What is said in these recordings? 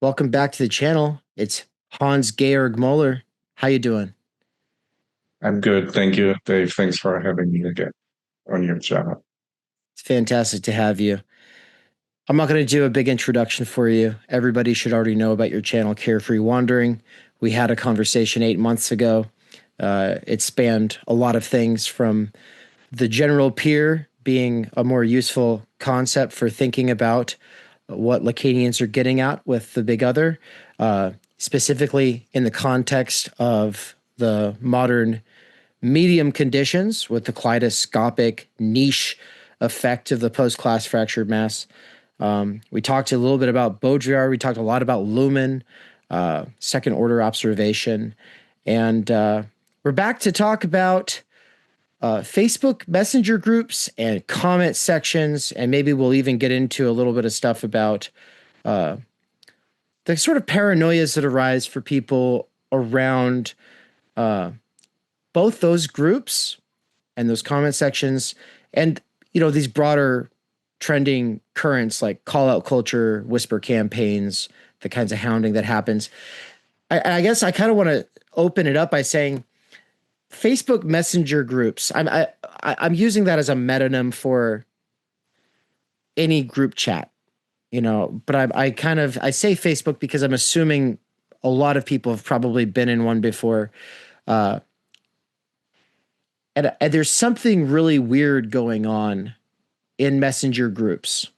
Welcome back to the channel. It's Georg-Moeller. How you doing? I'm good. Thank you, Dave. Thanks for having me again on your channel. It's fantastic to have you. I'm not going to do a big introduction for you. Everybody should already know about your channel, Carefree Wandering. We had a conversation 8 months ago. It spanned a lot of things, from the general peer being a more useful concept for thinking about what Lacanians are getting at with the big other, specifically in the context of the modern medium conditions with the kaleidoscopic niche effect of the post-class fractured mass. We talked a little bit about Baudrillard. We talked a lot about Luhmann, second order observation. And we're back to talk about Facebook messenger groups and comment sections. And maybe we'll even get into a little bit of stuff about the sort of paranoias that arise for people around both those groups and those comment sections, and these broader trending currents like call out culture, whisper campaigns, the kinds of hounding that happens. I guess I kind of want to open it up by saying Facebook messenger groups. I'm using that as a metonym for any group chat, but I say Facebook because I'm assuming a lot of people have probably been in one before. And there's something really weird going on in messenger groups.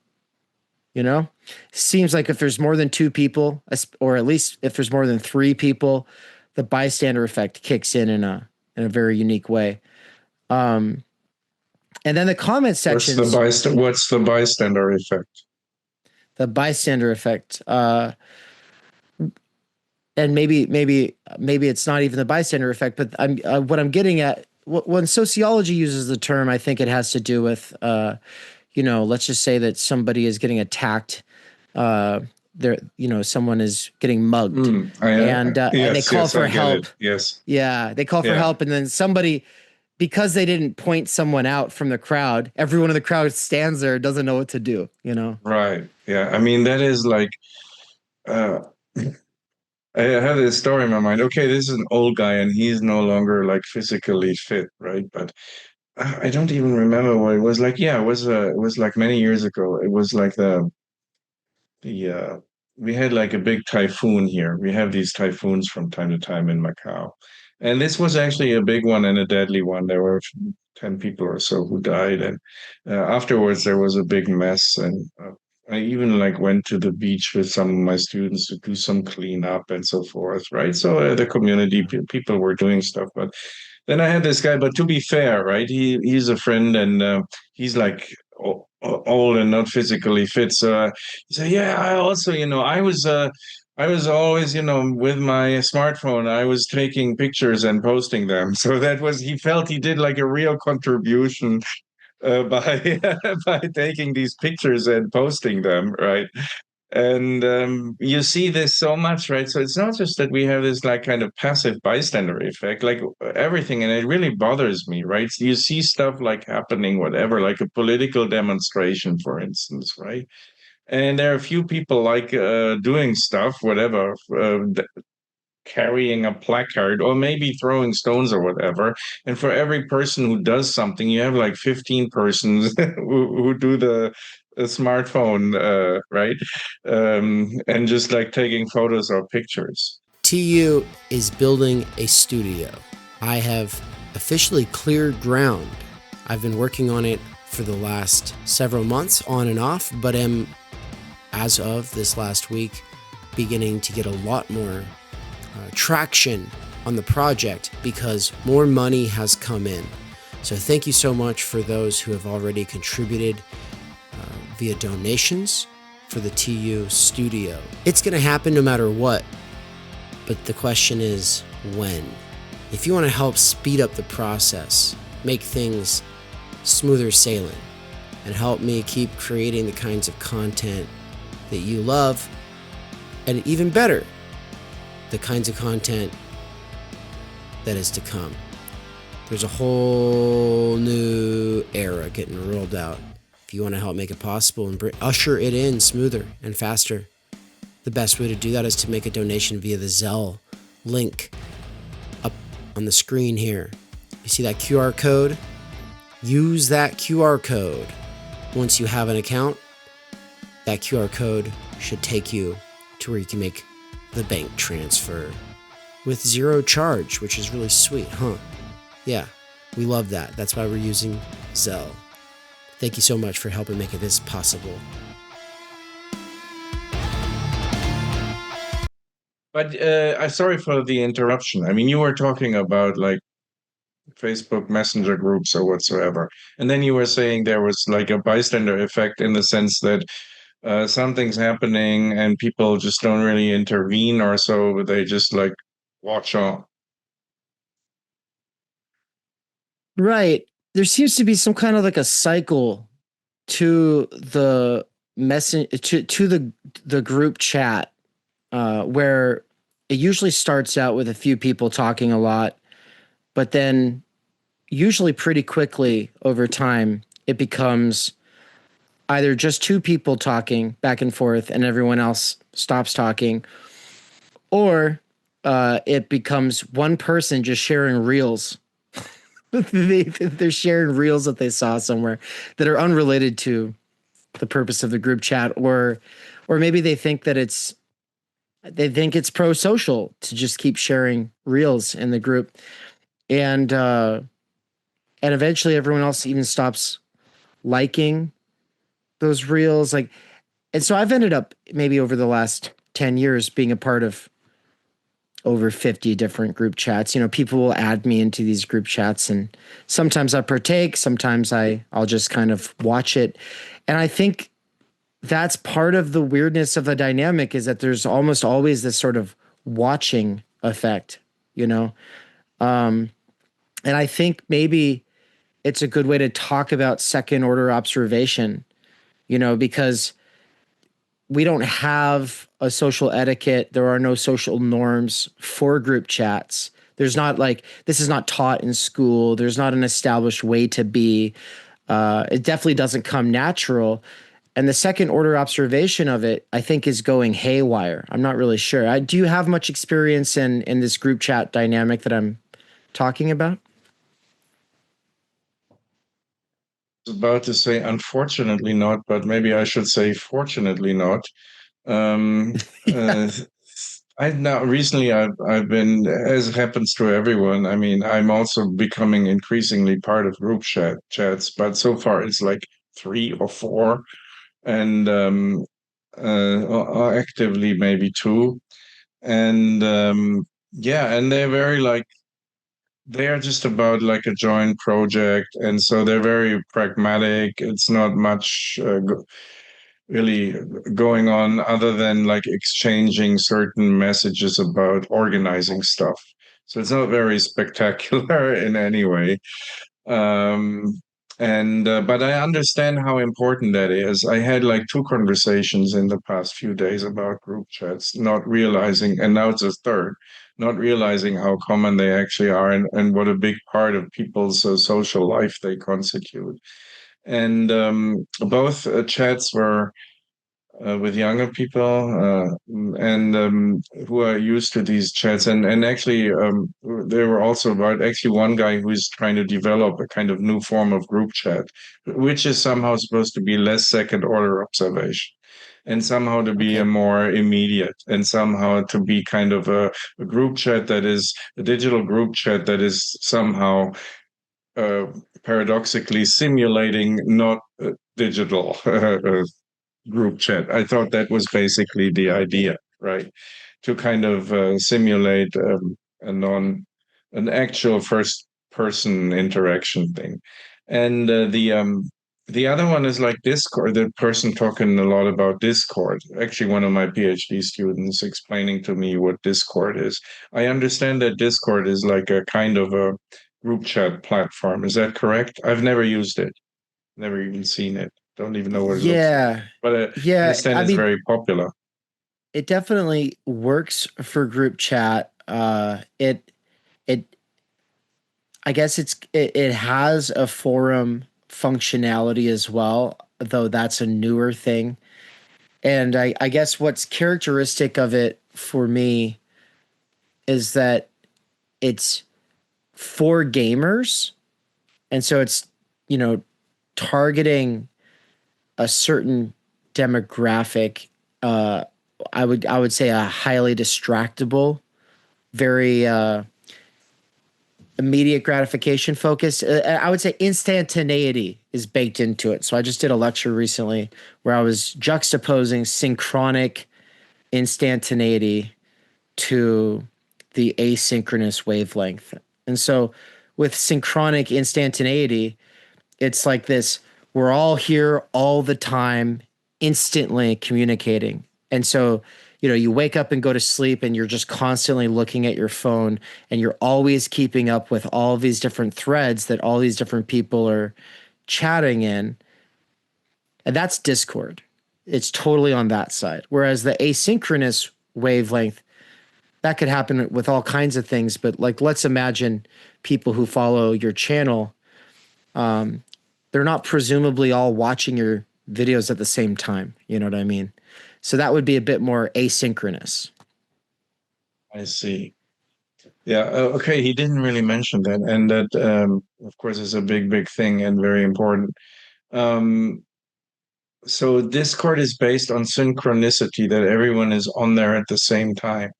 Seems like if there's more than two people, or at least if there's more than three people, the bystander effect kicks in a very unique way. And then the comment sections. What's the bystander effect? The bystander effect. And maybe it's not even the bystander effect, but what I'm getting at. When sociology uses the term, I think it has to do with, let's just say that somebody is getting attacked. Someone is getting mugged, and they call for help. Yes. Yeah, they call for help, and then somebody, because they didn't point someone out from the crowd, everyone in the crowd stands there, doesn't know what to do. Right. Yeah. I mean, that is like. I have this story in my mind. Okay, this is an old guy and he's no longer like physically fit, right? But I don't even remember what it was like. Yeah, it was like many years ago. It was like we had like a big typhoon here. We have these typhoons from time to time in Macau. And this was actually a big one and a deadly one. There were 10 people or so who died. And afterwards, there was a big mess. And I even like went to the beach with some of my students to do some cleanup and so forth, right? So the community people were doing stuff. But then I had this guy, but to be fair, right? He's a friend and he's like old and not physically fit. So he said, yeah, I also, I was always, with my smartphone, I was taking pictures and posting them. So he felt he did like a real contribution by by taking these pictures and posting them, right? And you see this so much, right? So it's not just that we have this like kind of passive bystander effect, like everything, and it really bothers me, right? So you see stuff like happening, whatever, like a political demonstration, for instance, right? And there are a few people like doing stuff, whatever, carrying a placard or maybe throwing stones or whatever. And for every person who does something, you have like 15 persons who do the smartphone, right? And just like taking photos or pictures. TU is building a studio. I have officially cleared ground. I've been working on it for the last several months on and off, but am, as of this last week, beginning to get a lot more traction on the project because more money has come in. So thank you so much for those who have already contributed via donations for the TU studio. It's going to happen no matter what, but the question is when. If you want to help speed up the process, make things smoother sailing, and help me keep creating the kinds of content that you love, and even better, the kinds of content that is to come. There's a whole new era getting rolled out. If you want to help make it possible and usher it in smoother and faster, the best way to do that is to make a donation via the Zelle link up on the screen here. You see that QR code? Use that QR code. Once you have an account, that QR code should take you to where you can make the bank transfer with zero charge, which is really sweet, huh? Yeah, we love that. That's why we're using Zelle. Thank you so much for helping make this possible. But I'm sorry for the interruption. I mean, you were talking about like Facebook Messenger groups or whatsoever, and then you were saying there was like a bystander effect in the sense that something's happening and people just don't really intervene or so, they just like watch on. Right. There seems to be some kind of like a cycle to the to the group chat, where it usually starts out with a few people talking a lot, but then usually pretty quickly over time it becomes either just two people talking back and forth and everyone else stops talking, or it becomes one person just sharing reels. They're sharing reels that they saw somewhere that are unrelated to the purpose of the group chat, or maybe they think it's pro-social to just keep sharing reels in the group, and eventually everyone else even stops liking those reels. Like, and so I've ended up maybe over the last 10 years being a part of over 50 different group chats. You know, people will add me into these group chats, and sometimes I partake, sometimes I'll just kind of watch it. And I think that's part of the weirdness of the dynamic, is that there's almost always this sort of watching effect, you know? And I think maybe it's a good way to talk about second order observation, you know, because we don't have a social etiquette. There are no social norms for group chats. There's not like, this is not taught in school. There's not an established way to be. It definitely doesn't come natural. And the second order observation of it, I think, is going haywire. I'm not really sure. Do you have much experience in this group chat dynamic that I'm talking about? I was about to say unfortunately not, but maybe I should say fortunately not. Um, Yeah. uh, I now recently I've been, as happens to everyone. I mean, I'm also becoming increasingly part of group chats, but so far it's like three or four, and or actively maybe two, and yeah, and they're very like they are just about like a joint project, and so they're very pragmatic. It's not much really going on other than like exchanging certain messages about organizing stuff. So it's not very spectacular in any way. Um, and but I understand how important that is. I had like two conversations in the past few days about group chats, not realizing, and now it's a third, not realizing how common they actually are, and what a big part of people's social life they constitute. And both chats were with younger people, and who are used to these chats. And actually, there were also about actually one guy who is trying to develop a kind of new form of group chat, which is somehow supposed to be less second order observation. And somehow to be a Okay. more immediate, and somehow to be kind of a group chat that is a digital group chat that is somehow uh, paradoxically simulating not digital group chat. I thought that was basically the idea, right? To kind of simulate a an actual first person interaction thing. And the other one is like Discord, the person talking a lot about Discord. Actually, one of my PhD students explaining to me what Discord is. I understand that Discord is like a kind of a group chat platform. Is that correct? I've never used it, never even seen it. Don't even know what it looks like. Yeah. But I Yeah. understand I it's mean, very popular. it definitely works for group chat. It I guess it has a forum functionality as well, though that's a newer thing. And I guess what's characteristic of it for me is that it's for gamers. And so it's, you know, targeting a certain demographic. I would say a highly distractible, very immediate gratification focused. I would say instantaneity is baked into it. So I just did a lecture recently where I was juxtaposing synchronic instantaneity to the asynchronous wavelength. And so with synchronic instantaneity, it's like this, we're all here all the time, instantly communicating. And so, you know, you wake up and go to sleep and you're just constantly looking at your phone and you're always keeping up with all these different threads that all these different people are chatting in. And that's Discord. It's totally on that side. Whereas the asynchronous wavelength, that could happen with all kinds of things. But like, let's imagine people who follow your channel, they're not presumably all watching your videos at the same time. You know what I mean? So that would be a bit more asynchronous. I see. Yeah. Okay. He didn't really mention that, and that, of course, is a big thing and very important. Um, so Discord is based on synchronicity, that everyone is on there at the same time.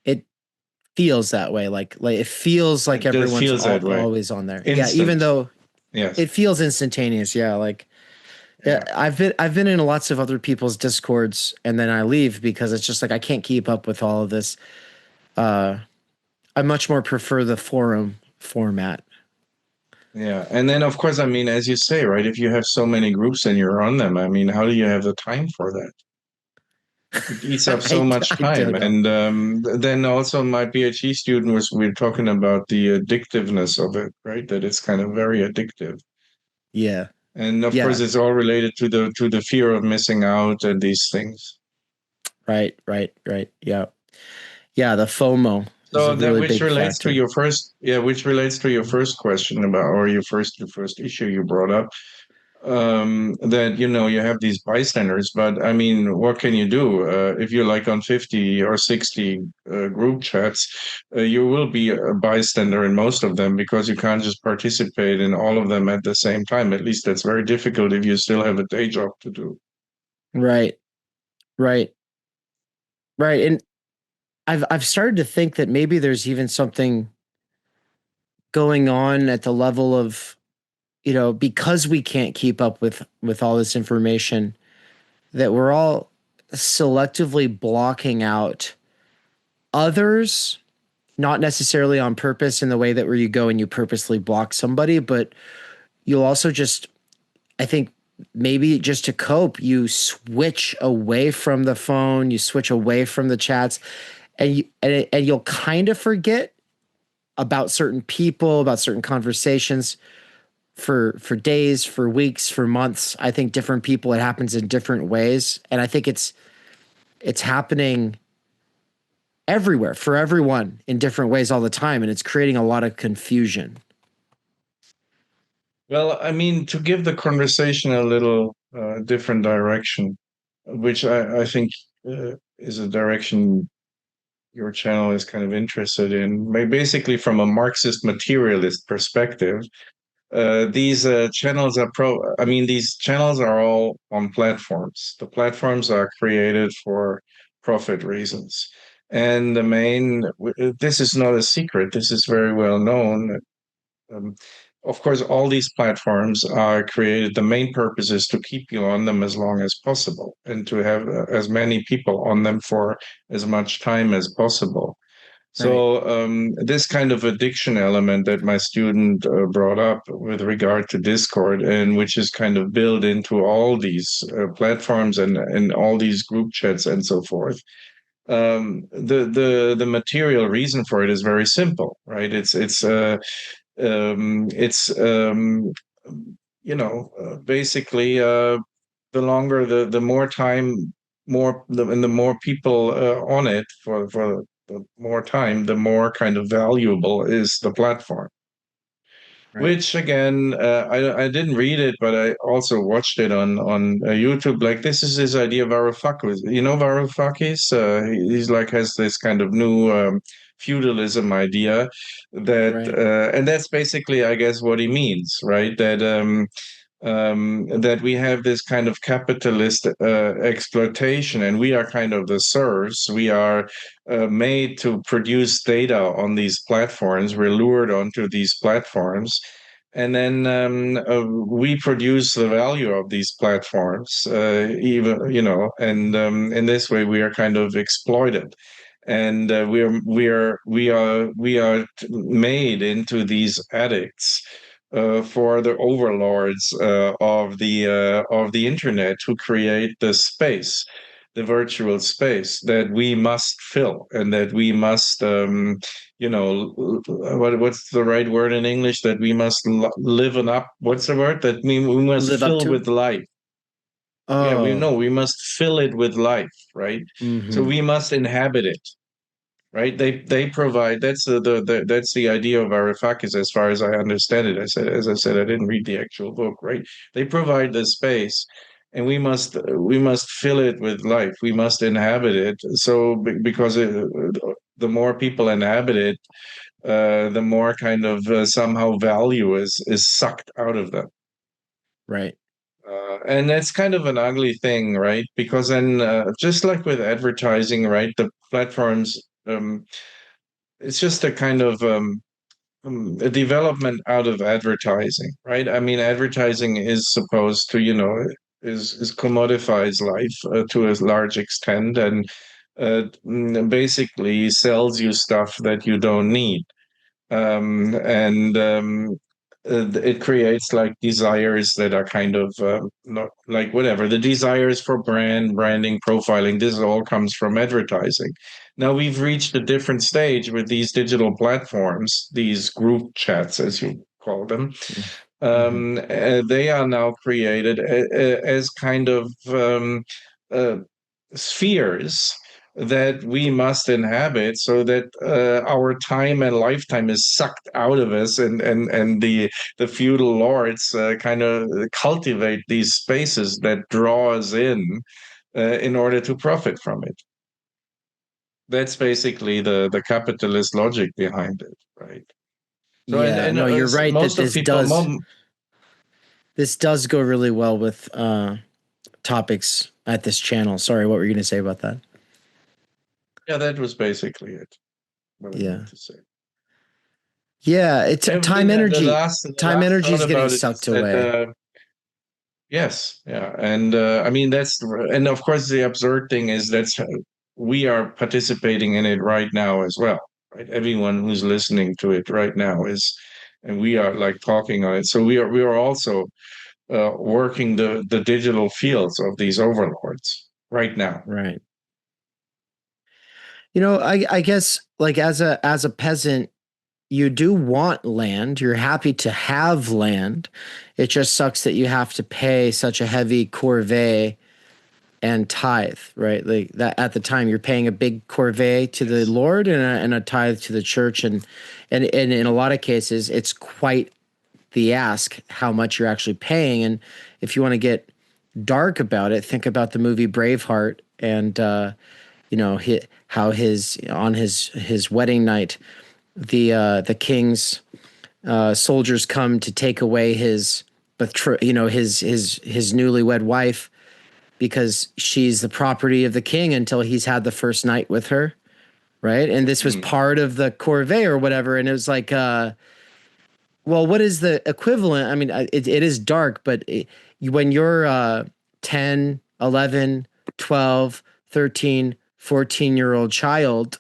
It feels that way. Like it feels like It everyone's feels that way. always on there. Yeah, even Instant. though Yes. it feels instantaneous. Yeah, like Yeah. I've been in lots of other people's discords and then I leave because it's just like I can't keep up with all of this. I much more prefer the forum format. Yeah. And then, of course, I mean, as you say, right, if you have so many groups and you're on them, I mean, how do you have the time for that? It eats up so much I time. don't know. And then also my PhD student we were talking about the addictiveness of it, right? That it's kind of very addictive. Yeah. And of course, Yeah. it's all related to the fear of missing out and these things. Right. Yeah. Yeah. The FOMO is So a that really which big relates to factor. your first, yeah, which relates to your first question about, or your first issue you brought up, that, you know, you have these bystanders, but I mean, what can you do? If you're like on 50 or 60 group chats, you will be a bystander in most of them because you can't just participate in all of them at the same time. At least that's very difficult if you still have a day job to do. Right. Right. Right. And I've started to think that maybe there's even something going on at the level of, you know, because we can't keep up with all this information, that we're all selectively blocking out others, not necessarily on purpose in the way that where you go and you purposely block somebody, but you'll also just, I think maybe just to cope, you switch away from the phone, you switch away from the chats, and you'll kind of forget about certain people, about certain conversations for days, for weeks, for months. I think different people, it happens in different ways, and I think it's happening everywhere for everyone in different ways all the time, and it's creating a lot of confusion. Well, I mean, to give the conversation a little different direction, which I think is a direction your channel is kind of interested in, basically from a Marxist materialist perspective. These channels are these channels are all on platforms. The platforms are created for profit reasons. And this is not a secret, this is very well known. Um, of course, all these platforms are created. The main purpose is to keep you on them as long as possible and to have as many people on them for as much time as possible. Right. So this kind of addiction element that my student brought up with regard to Discord, and which is kind of built into all these platforms and all these group chats and so forth. The material reason for it is very simple, right? It's basically the longer the more time, and the more people on it for the more time, the more kind of valuable is the platform. Right. Which again, I didn't read it, but I also watched it on YouTube. Like this is his idea of Varoufakis. You know Varoufakis? He's like has this kind of new feudalism idea that, Right. and that's basically, I guess, what he means, right? That we have this kind of capitalist exploitation, and we are kind of the serfs. We are made to produce data on these platforms. We're lured onto these platforms. And then we produce the value of these platforms, even and in this way we are kind of exploited, and we are made into these addicts for the overlords of the internet, who create the space, the virtual space that we must fill, and that we must what's the right word in English, that we must live up, what's the word, that we must Live up fill to it. with life. Yeah, Oh. we must fill it with life, right? So Mm-hmm. we must inhabit it, right? They provide, that's that's the idea of Varoufakis, as far as I understand it. As I said, I didn't read the actual book, right? They provide the space, and we must fill it with life. We must inhabit it. So because the more people inhabit it, the more kind of somehow value is sucked out of them. Right. And that's kind of an ugly thing, right? Because then, just like with advertising, right, the platforms, it's just a kind of a development out of advertising, right? I mean, advertising is supposed to, is commodifies life to a large extent, and basically sells you stuff that you don't need. And it creates like desires that are kind of not like whatever the desires for branding, profiling. This all comes from advertising. Now we've reached a different stage with these digital platforms, these group chats, as you call them. Mm-hmm. They are now created as kind of uh, spheres that we must inhabit, so that our time and lifetime is sucked out of us, and the feudal lords kind of cultivate these spaces that draw us in order to profit from it. That's basically the capitalist logic behind it, right? So Yeah. No, you're right that most of people this does go really well with topics at this channel. Sorry, what were you going to say about that? yeah, that was basically it, what I Yeah. meant to say. Yeah, it's And time energy. the Time last energy thought is getting about it is sucked that away. yes, yeah, and I mean and of course the absurd thing is that's we are participating in it right now as well, right? Everyone who's listening to it right now is, and we are like talking on it. So we are also working the digital fields of these overlords right now. Right. I guess like as a peasant, you do want land. You're happy to have land. It just sucks that you have to pay such a heavy corvée and tithe, right? Like that at the time you're paying a big corvée to the Yes. Lord and a tithe to the church. And in a lot of cases, it's quite the ask how much you're actually paying. And if you want to get dark about it, think about the movie Braveheart and, how on his wedding night, the king's soldiers come to take away his his newlywed wife because she's the property of the king until he's had the first night with her, right? And this was Hmm. part of the corvée or whatever, and it was like, well, what is the equivalent? I mean, it is dark, but when you're 10, 11, 12, 13, 14-year-old child,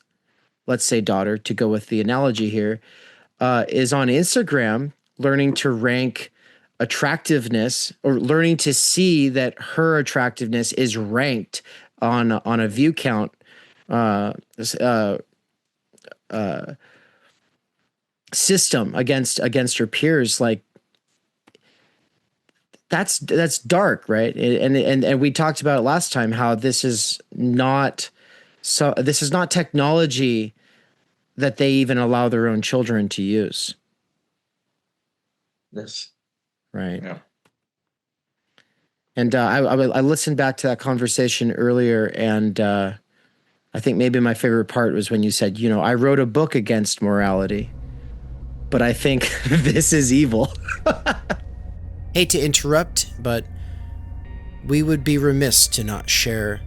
let's say daughter, to go with the analogy here, is on Instagram learning to rank attractiveness or learning to see that her attractiveness is ranked on a view count uh, uh, uh, system against her peers, like that's dark, right? And we talked about it last time how this is not technology that they even allow their own children to use. Yes. Right. Yeah. And I listened back to that conversation earlier, and I think maybe my favorite part was when you said, I wrote a book against morality, but I think this is evil. Hate to interrupt, but we would be remiss to not share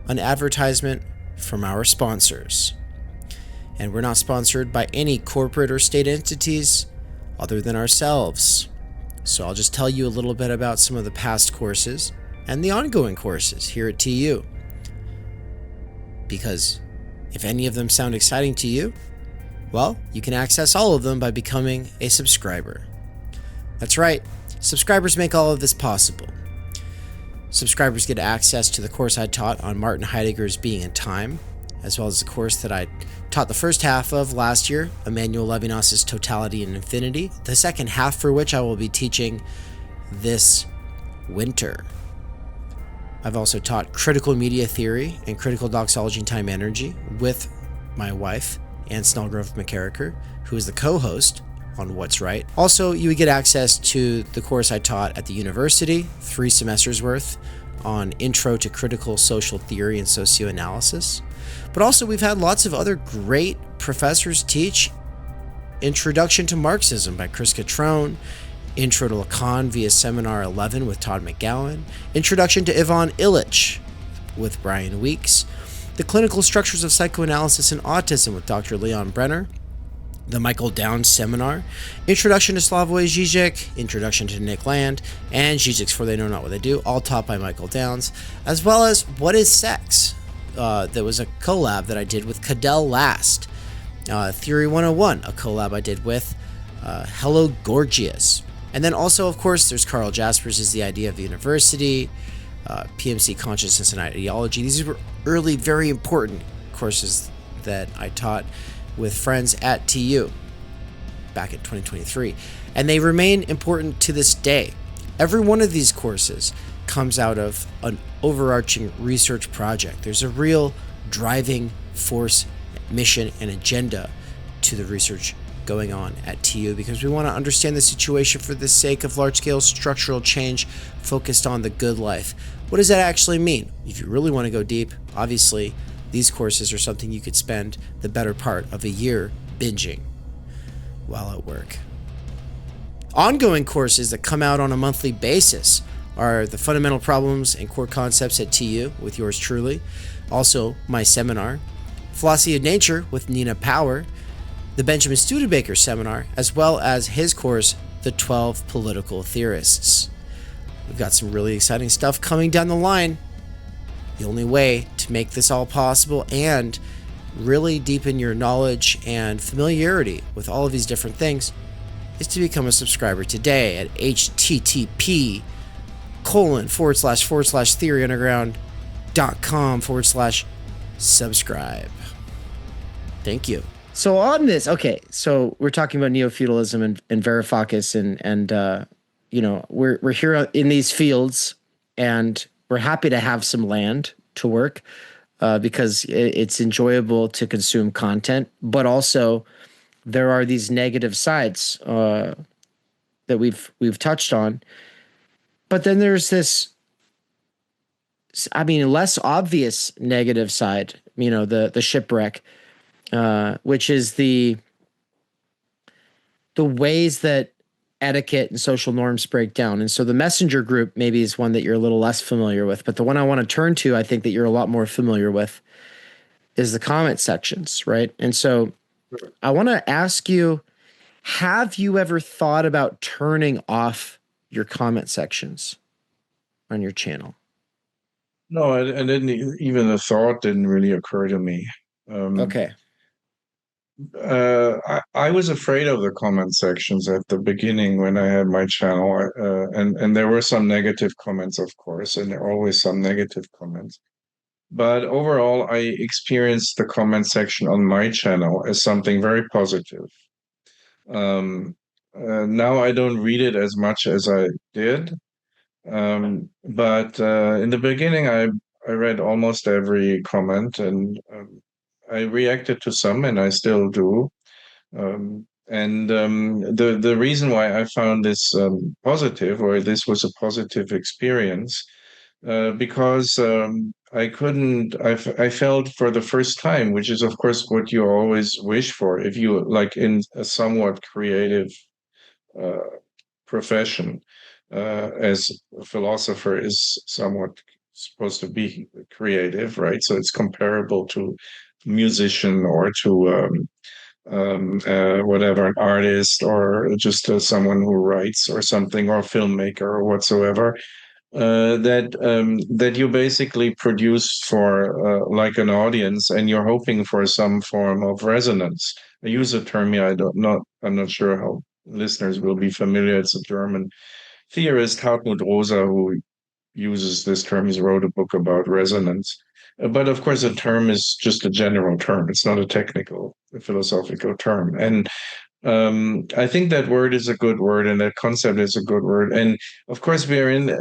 an advertisement from our sponsors. And we're not sponsored by any corporate or state entities other than ourselves. So I'll just tell you a little bit about some of the past courses and the ongoing courses here at TU. Because if any of them sound exciting to you, well, you can access all of them by becoming a subscriber. That's right, subscribers make all of this possible. Subscribers get access to the course I taught on Martin Heidegger's Being and Time, as well as the course that I taught the first half of last year, Emmanuel Levinas's Totality and Infinity, the second half for which I will be teaching this winter. I've also taught critical media theory and critical doxology and Timenergy with my wife, Anne Snellgrove McKerracher, who is the co-host on What's Right. Also, you would get access to the course I taught at the university, 3 semesters worth, on Intro to Critical Social Theory and Socioanalysis. But also, we've had lots of other great professors teach Introduction to Marxism by Chris Catrone, Intro to Lacan via Seminar 11 with Todd McGowan, Introduction to Ivan Illich with Brian Weeks, The Clinical Structures of Psychoanalysis and Autism with Dr. Leon Brenner, the Michael Downs Seminar, Introduction to Slavoj Žižek, Introduction to Nick Land, and Žižek's For They Know Not What They Do, all taught by Michael Downs, as well as What is Sex? There was a collab that I did with Cadell Last, Theory 101, a collab I did with Hello Gorgias. And then also, of course, there's Carl Jaspers' Is the Idea of the University, PMC Consciousness and Ideology. These were early, very important courses that I taught with friends at TU back in 2023. And they remain important to this day. Every one of these courses comes out of an overarching research project. There's a real driving force, mission, and agenda to the research going on at TU because we want to understand the situation for the sake of large-scale structural change focused on the good life. What does that actually mean? If you really want to go deep, obviously, these courses are something you could spend the better part of a year binging while at work. Ongoing courses that come out on a monthly basis are the Fundamental Problems and Core Concepts at TU with yours truly, also my seminar, Philosophy of Nature with Nina Power, the Benjamin Studebaker seminar, as well as his course, The 12 Political Theorists. We've got some really exciting stuff coming down the line. The only way to make this all possible and really deepen your knowledge and familiarity with all of these different things is to become a subscriber today at http://theoryunderground.com/subscribe. Thank you. So on this, okay, so we're talking about neo-feudalism and Varoufakis and we're here in these fields and we're happy to have some land to work because it's enjoyable to consume content, but also there are these negative sides that we've touched on. But then there's this, less obvious negative side, the shipwreck, which is the ways that etiquette and social norms break down. And so the messenger group maybe is one that you're a little less familiar with, but the one I want to turn to, I think that you're a lot more familiar with, is the comment sections, right? And so I want to ask you, have you ever thought about turning off your comment sections on your channel? No, I didn't. Even the thought didn't really occur to me. Okay. I was afraid of the comment sections at the beginning when I had my channel, and there were some negative comments, of course, and there are always some negative comments. But overall, I experienced the comment section on my channel as something very positive. Now I don't read it as much as I did, but in the beginning, I read almost every comment and I reacted to some, and I still do. And the reason why I found this positive, or this was a positive experience, because I felt for the first time, which is of course what you always wish for if you like in a somewhat creative uh, profession, as a philosopher is somewhat supposed to be creative, right? So it's comparable to musician or to whatever, an artist, or just someone who writes or something, or a filmmaker or whatsoever. That you basically produce for like an audience, and you're hoping for some form of resonance. I use a term here. I'm not sure how listeners will be familiar. It's a German theorist, Hartmut Rosa, who uses this term. He's wrote a book about resonance. But of course, a term is just a general term. It's not a technical, philosophical term. And I think that word is a good word, and that concept is a good word. And of course, we're in,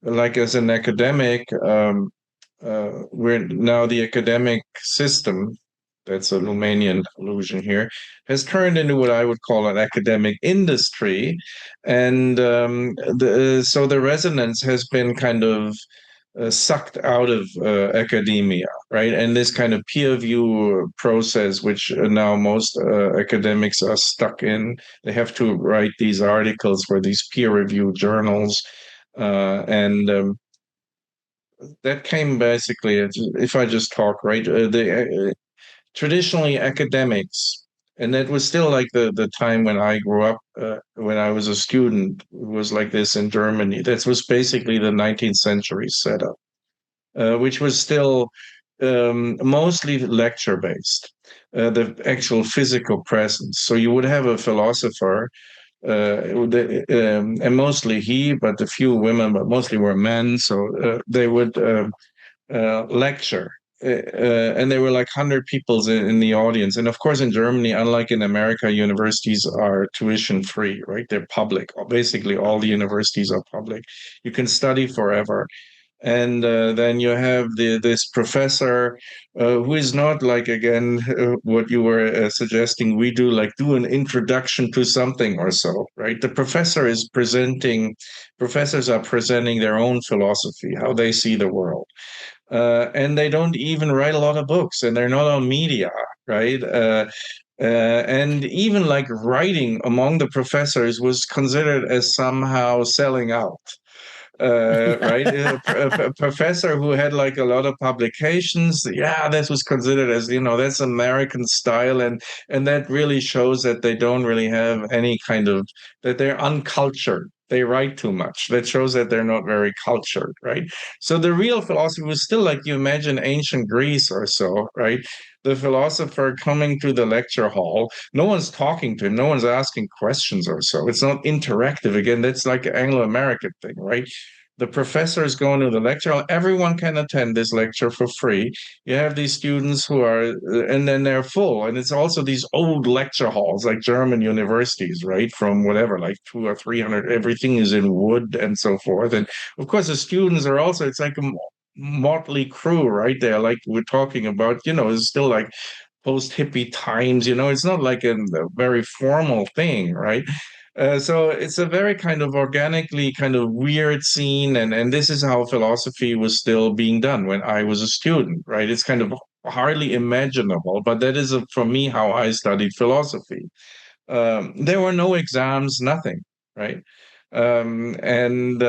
like as an academic, we're now the academic system. That's a Romanian allusion here, has turned into what I would call an academic industry. And so the resonance has been kind of sucked out of academia, right? And this kind of peer review process, which now most academics are stuck in, they have to write these articles for these peer review journals. And that came basically, if I just talk, right? Traditionally academics, and that was still like the time when I grew up, when I was a student, it was like this in Germany. That was basically the 19th century setup, which was still mostly lecture based, the actual physical presence. So you would have a philosopher, and mostly he, but a few women, but mostly were men. So they would lecture. And there were like 100 people in the audience. And of course, in Germany, unlike in America, universities are tuition free, right? They're public. Basically, all the universities are public. You can study forever. And then you have this professor who is not like, again, what you were suggesting we do, like do an introduction to something or so, right? The professor is presenting, professors are presenting their own philosophy, how they see the world. And they don't even write a lot of books, and they're not on media, right? And even like writing among the professors was considered as somehow selling out, right? A professor who had like a lot of publications, yeah, this was considered as, that's American style, and that really shows that they don't really have any kind of, that they're uncultured. They write too much. That shows that they're not very cultured, right? So the real philosophy was still like you imagine ancient Greece or so, right? The philosopher coming to the lecture hall, no one's talking to him, no one's asking questions or so. It's not interactive. Again, that's like an Anglo-American thing, right? The professor is going to the lecture. Everyone can attend this lecture for free. You have these students who are, and then they're full. And it's also these old lecture halls, like German universities, right? From whatever, like 200 or 300, everything is in wood and so forth. And of course, the students are also, it's like a motley crew, right? There, like we're talking about, it's still like post hippie times, it's not like a very formal thing, right? So it's a very kind of organically kind of weird scene, and this is how philosophy was still being done when I was a student, right? It's kind of hardly imaginable, but that is for me how I studied philosophy. There were no exams, nothing, right? And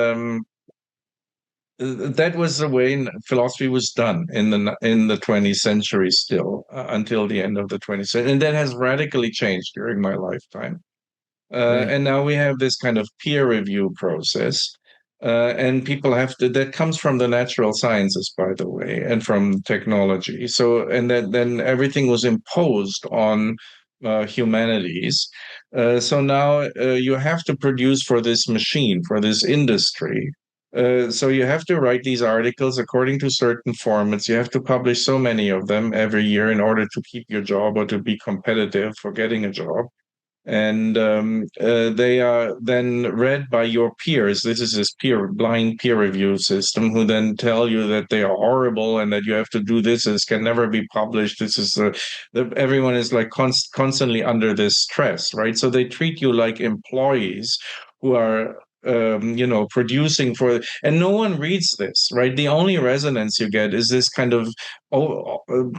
that was the way philosophy was done in the 20th century still, until the end of the 20th century, and that has radically changed during my lifetime. Right. And now we have this kind of peer review process. And people have to, that comes from the natural sciences, by the way, and from technology. So, and then everything was imposed on humanities. So now you have to produce for this machine, for this industry. So you have to write these articles according to certain formats. You have to publish so many of them every year in order to keep your job or to be competitive for getting a job. and they are then read by your peers. This is this blind peer review system, who then tell you that they are horrible and that you have to do this. This can never be published. This is everyone is like constantly under this stress, right? So they treat you like employees who are producing for, and no one reads this, right? The only resonance you get is this kind of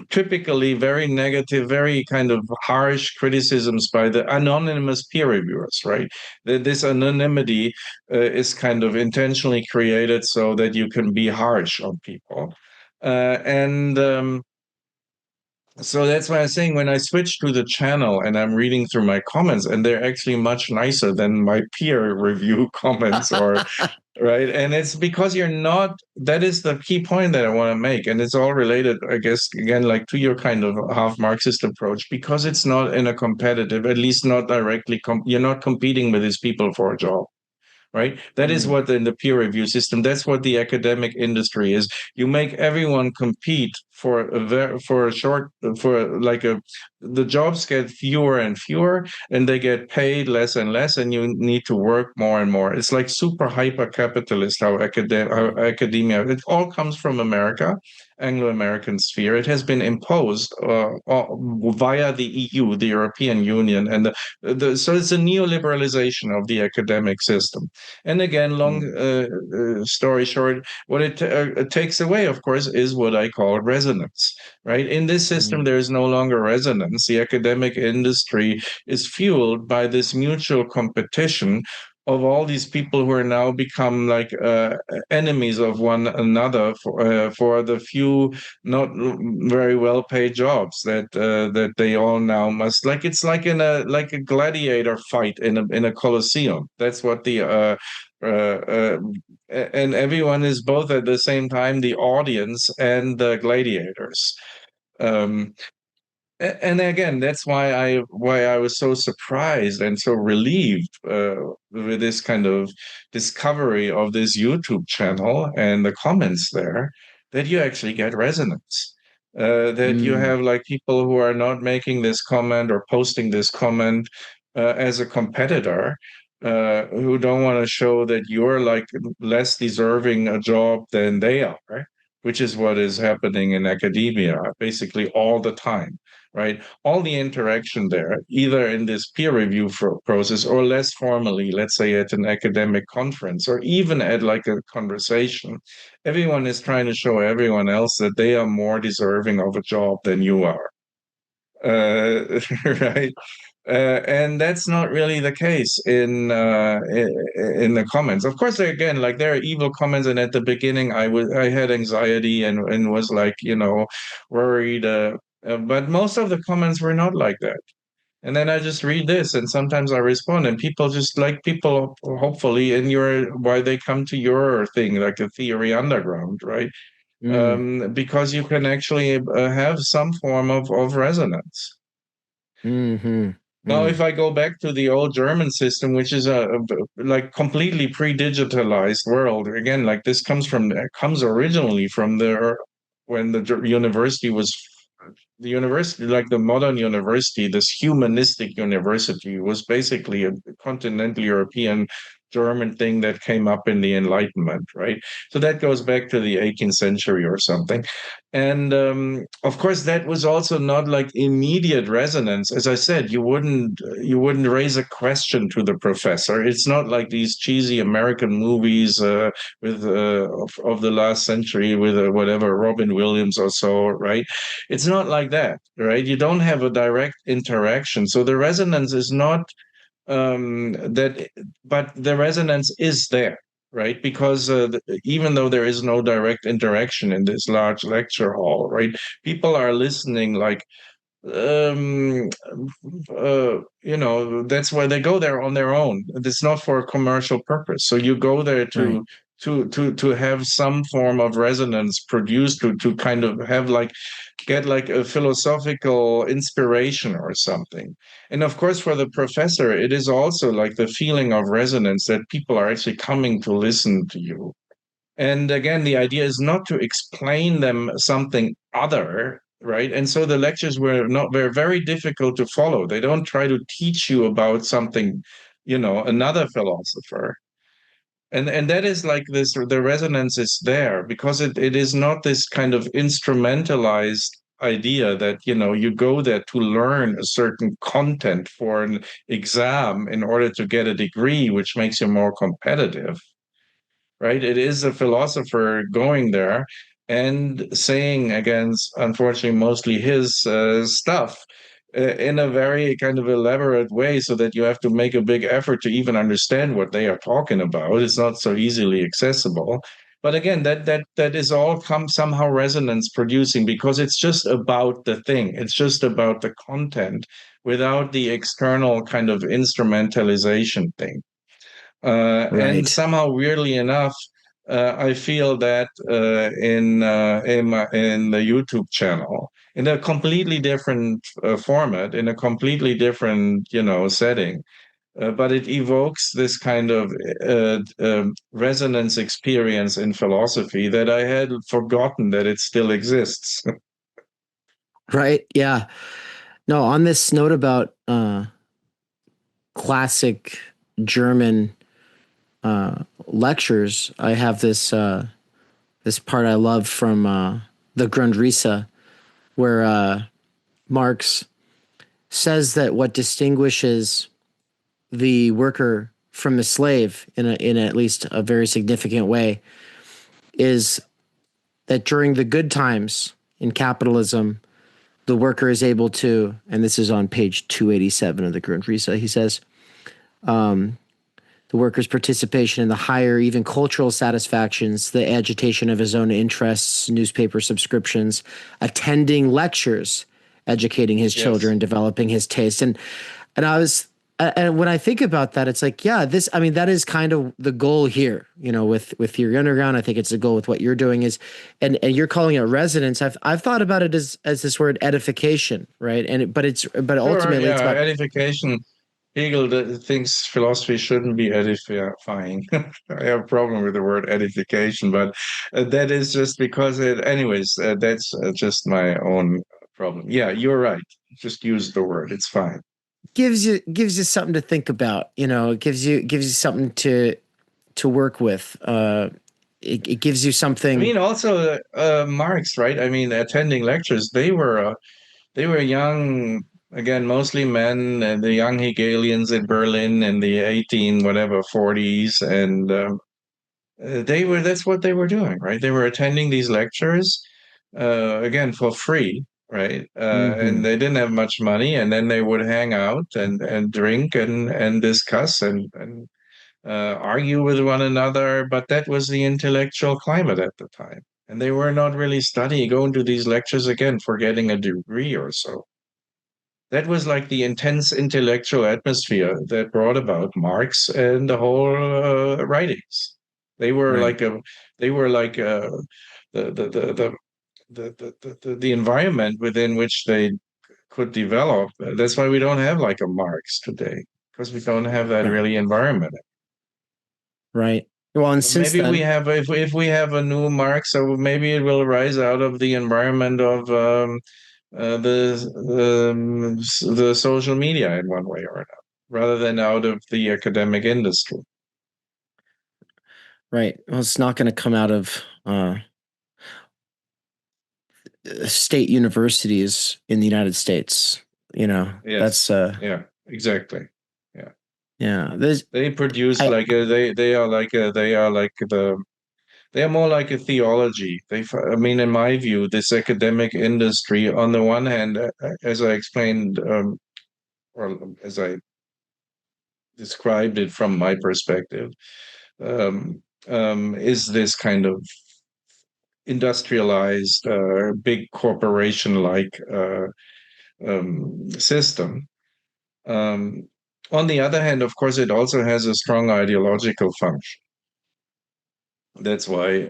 typically very negative, very kind of harsh criticisms by the anonymous peer reviewers, right? This anonymity is kind of intentionally created so that you can be harsh on people. And so that's why I'm saying, when I switch to the channel and I'm reading through my comments, and they're actually much nicer than my peer review comments, or right. And it's because you're not, that is the key point that I want to make. And it's all related, I guess, again, like to your kind of half Marxist approach, because it's not in a competitive, at least not directly, you're not competing with these people for a job. Right. That is what in the peer review system, that's what the academic industry is. You make everyone compete for the jobs get fewer and fewer, and they get paid less and less, and you need to work more and more. It's like super hyper capitalist, how academia, it all comes from America, Anglo-American sphere. It has been imposed via the EU, the European Union, and so it's a neoliberalization of the academic system. And again, long story short, what it takes away, of course, is what I call resonance, right? In this system, there is no longer resonance. The academic industry is fueled by this mutual competition of all these people who are now become like enemies of one another for the few not very well paid jobs that they all now must, like, it's like in a gladiator fight in a coliseum. That's what the and everyone is both at the same time the audience and the gladiators. And again, that's why I was so surprised and so relieved with this kind of discovery of this YouTube channel and the comments there, that you actually get resonance. That you have like people who are not making this comment or posting this comment as a competitor, who don't want to show that you're like less deserving a job than they are, which is what is happening in academia basically all the time. Right, all the interaction there, either in this peer review process or less formally, let's say at an academic conference or even at like a conversation, everyone is trying to show everyone else that they are more deserving of a job than you are. Right. And that's not really the case in the comments. Of course, again, like there are evil comments, and at the beginning, I had anxiety and was like, worried. But most of the comments were not like that. And then I just read this, and sometimes I respond, and people just like people, hopefully, in why they come to your thing, like a theory underground, right? Because you can actually have some form of resonance. Now, if I go back to the old German system, which is a like completely pre-digitalized world, again, like this comes originally from when the university was the university, like the modern university, this humanistic university, was basically a continental European German thing that came up in the Enlightenment, right? So that goes back to the 18th century or something. And of course, that was also not like immediate resonance. As I said, you wouldn't raise a question to the professor. It's not like these cheesy American movies with of the last century with whatever Robin Williams or so, right? It's not like that, right? You don't have a direct interaction, so the resonance is not but the resonance is there, right? Because even though there is no direct interaction in this large lecture hall, right, people are listening like that's why they go there on their own. It's not for a commercial purpose. So you go there to have some form of resonance produced, to kind of have get like a philosophical inspiration or something. And of course, for the professor, it is also like the feeling of resonance, that people are actually coming to listen to you. And again, the idea is not to explain them something other right? And so the lectures were very difficult to follow. They don't try to teach you about something, another philosopher. And that is like this, the resonance is there because it is not this kind of instrumentalized idea that, you go there to learn a certain content for an exam in order to get a degree, which makes you more competitive, right? It is a philosopher going there and saying against, unfortunately, mostly his stuff in a very kind of elaborate way, so that you have to make a big effort to even understand what they are talking about. It's not so easily accessible. But again, that is all come somehow resonance producing because it's just about the thing. It's just about the content without the external kind of instrumentalization thing. And Right. somehow, weirdly enough, I feel that in the YouTube channel, in a completely different format, in a completely different setting, but it evokes this kind of resonance experience in philosophy that I had forgotten that it still exists. Right. Yeah. No, on this note about classic German lectures, I have this part I love from the Grundrisse, where Marx says that what distinguishes the worker from the slave in at least a very significant way is that during the good times in capitalism, the worker is able to, and this is on page 287 of the Grundrisse, he says, the worker's participation in the higher, even cultural satisfactions, the agitation of his own interests, newspaper subscriptions, attending lectures, educating his Yes. children, developing his taste. And I was, and when I think about that, it's like, yeah, I mean, that is kind of the goal here, with Theory Underground. I think it's the goal with what you're doing is, and you're calling it resonance. I've thought about it as this word edification, right? But Sure, ultimately it's yeah, about, edification. Hegel thinks philosophy shouldn't be edifying. I have a problem with the word edification, but that is just because anyways, that's just my own problem. Yeah, you're right. Just use the word. It's fine. gives you something to think about. It gives you something to work with. It gives you I something. mean, also Marx, right? I mean, attending lectures, they were young, again, mostly men, the young Hegelians in Berlin in the 18 whatever 40s, and that's what they were doing, right? They were attending these lectures again for free, right? And Mhm. they didn't have much money, and then they would hang out and drink and discuss and argue with one another. But that was the intellectual climate at the time, and they were not really studying, going to these lectures again for getting a degree or so. That was like the intense intellectual atmosphere that brought about Marx and the whole writings. They were Right. like a, they were like the, the, the, the, the environment within which they could develop. That's why we don't have like a Marx today, because we don't have that Right. really environment. Right. Well, and since Maybe we then, have, if we have a new Marx, so maybe it will rise out of the environment of the social media in one way or another, rather than out of the academic industry. right. Well, it's not going to come out of state universities in the United States. That's Yes, yeah, exactly. Yeah, yeah. There's they produce I like they are more like a theology. I mean, in my view, this academic industry, on the one hand, as I explained, or as I described it from my perspective, um, is this kind of industrialized, big corporation like system. Um, on the other hand, of course, it also has a strong ideological function. That's why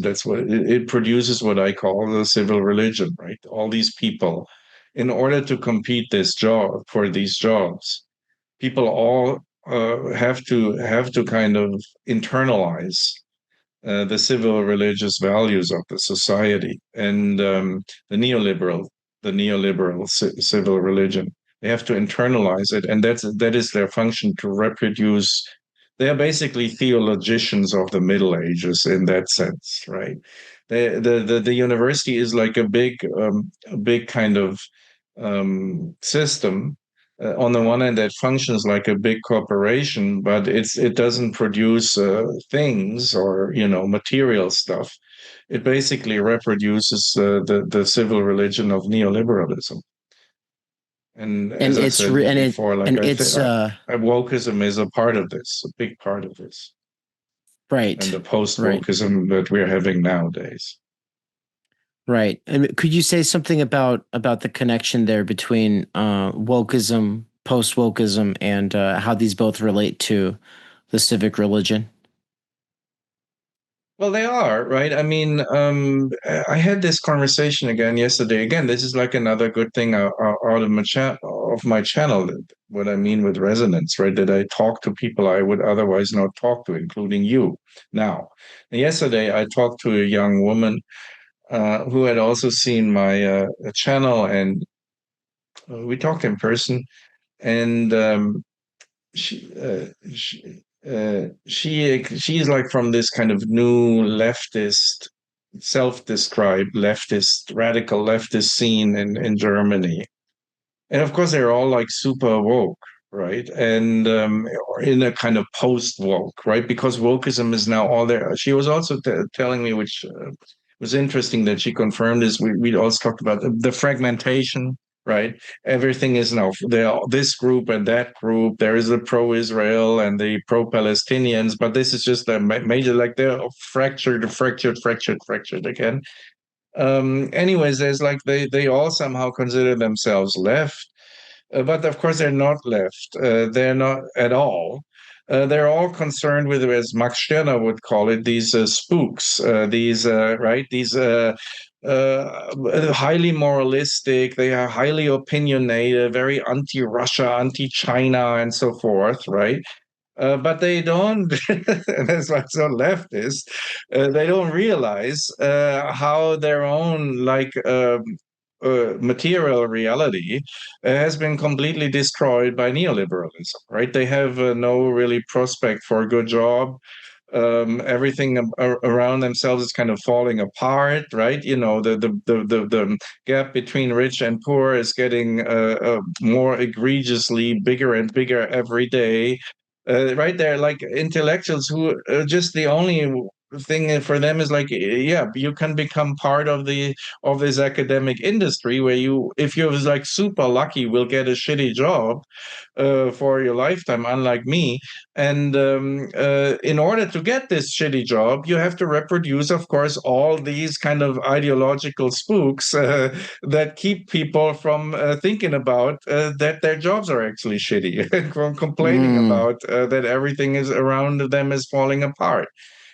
that's what it produces, what I call the civil religion, right? All these people, in order to compete this job for these jobs, people all have to kind of internalize the civil religious values of the society, and the neoliberal civil religion. They have to internalize it, and that is their function, to reproduce. They are basically theologians of the Middle Ages in that sense, right? The university is like a big kind of system. On the one hand, that functions like a big corporation, but it doesn't produce things or material stuff. It basically reproduces the civil religion of neoliberalism. And And as I it's said re- and it before, like and it's wokeism is a part of this, a big part of this, and right, the post right, wokeism that we're having nowadays. right. And could you say something about the connection there between wokeism, post wokeism, and how these both relate to the civic religion? Well, they are, right? I mean, I had this conversation again yesterday. Again, this is like another good thing out of my channel. What I mean with resonance, right? That I talk to people I would otherwise not talk to, including you. Now, yesterday I talked to a young woman who had also seen my channel, and we talked in person. And she she's like from this kind of new leftist, self-described leftist, radical leftist scene in Germany, and of course they're all like super woke, right? And or in a kind of post woke, right? Because wokeism is now all there. She was also telling me, which was interesting, that she confirmed this. We also talked about the fragmentation, right? Everything is now there. This group and that group. There is the pro-Israel and the pro-Palestinians, but this is just a major, like they're fractured again. Anyways, there's like they all somehow consider themselves left, but of course they're not left. They're not at all. They're all concerned with, as Max Stirner would call it, these spooks, these right, these highly moralistic. They are highly opinionated, very anti-Russia, anti-China, and so forth, right? But they don't, and that's why it's so leftist. They don't realize how their own material reality has been completely destroyed by neoliberalism. Right? They have no really prospect for a good job. Everything around themselves is kind of falling apart, right? The gap between rich and poor is getting more egregiously bigger and bigger every day. Right there, like intellectuals who just the only thing for them is like, yeah, you can become part of this academic industry where you, if you're like super lucky, will get a shitty job for your lifetime, unlike me. And in order to get this shitty job, you have to reproduce, of course, all these kind of ideological spooks that keep people from thinking about that their jobs are actually shitty, and from complaining about that everything is around them is falling apart.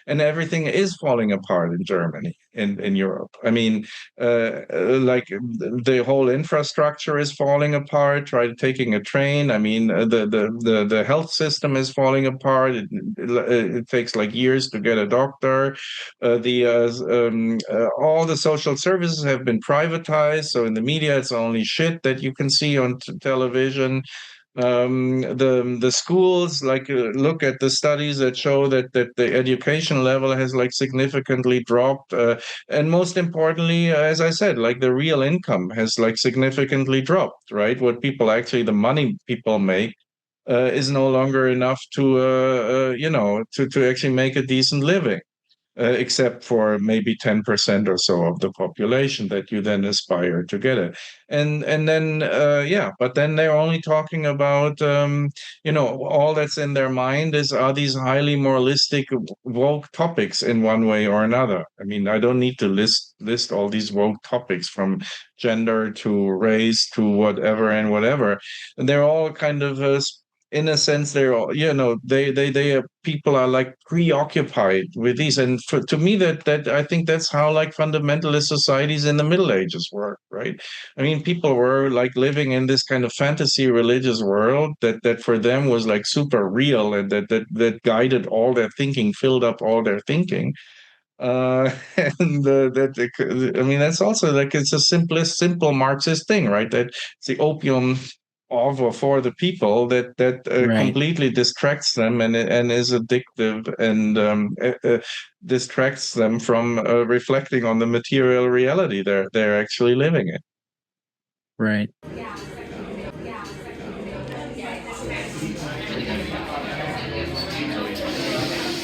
And everything is falling apart in Germany, in Europe. I mean, like the whole infrastructure is falling apart. Try taking a train. I mean, the health system is falling apart. It takes like years to get a doctor. All the social services have been privatized. So in the media, it's only shit that you can see on television. The schools, like look at the studies that show that the education level has like significantly dropped, and most importantly, as I said, like the real income has like significantly dropped, right? What people actually, the money people make is no longer enough to to actually make a decent living, except for maybe 10% or so of the population that you then aspire to get it. And then yeah, but then they're only talking about all that's in their mind is, are these highly moralistic woke topics in one way or another. I mean, I don't need to list all these woke topics, from gender to race to whatever and whatever. And they're all kind of in a sense, they're all, they people are like preoccupied with these. And to me, that I think that's how like fundamentalist societies in the Middle Ages work, right? I mean, people were like living in this kind of fantasy religious world that for them was like super real, and that guided all their thinking, filled up all their thinking. And I mean, that's also like it's a simple Marxist thing, right? That it's the opium of or for the people that Right. completely distracts them and is addictive and distracts them from reflecting on the material reality they're actually living in. Right.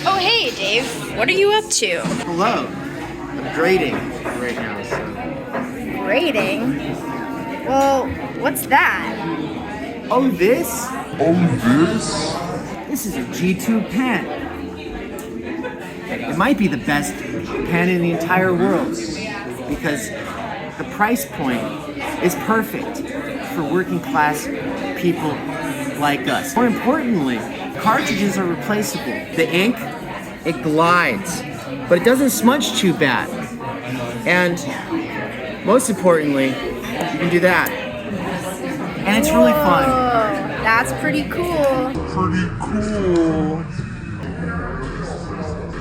Oh, hey, Dave. What are you up to? Hello. I'm grading right now. So. Grading? Well, what's that? Oh, this? This is a G2 pen. It might be the best pen in the entire world because the price point is perfect for working class people like us. More importantly, cartridges are replaceable. The ink, it glides, but it doesn't smudge too bad. And most importantly, you can do that. And it's really fun. Whoa, that's pretty cool.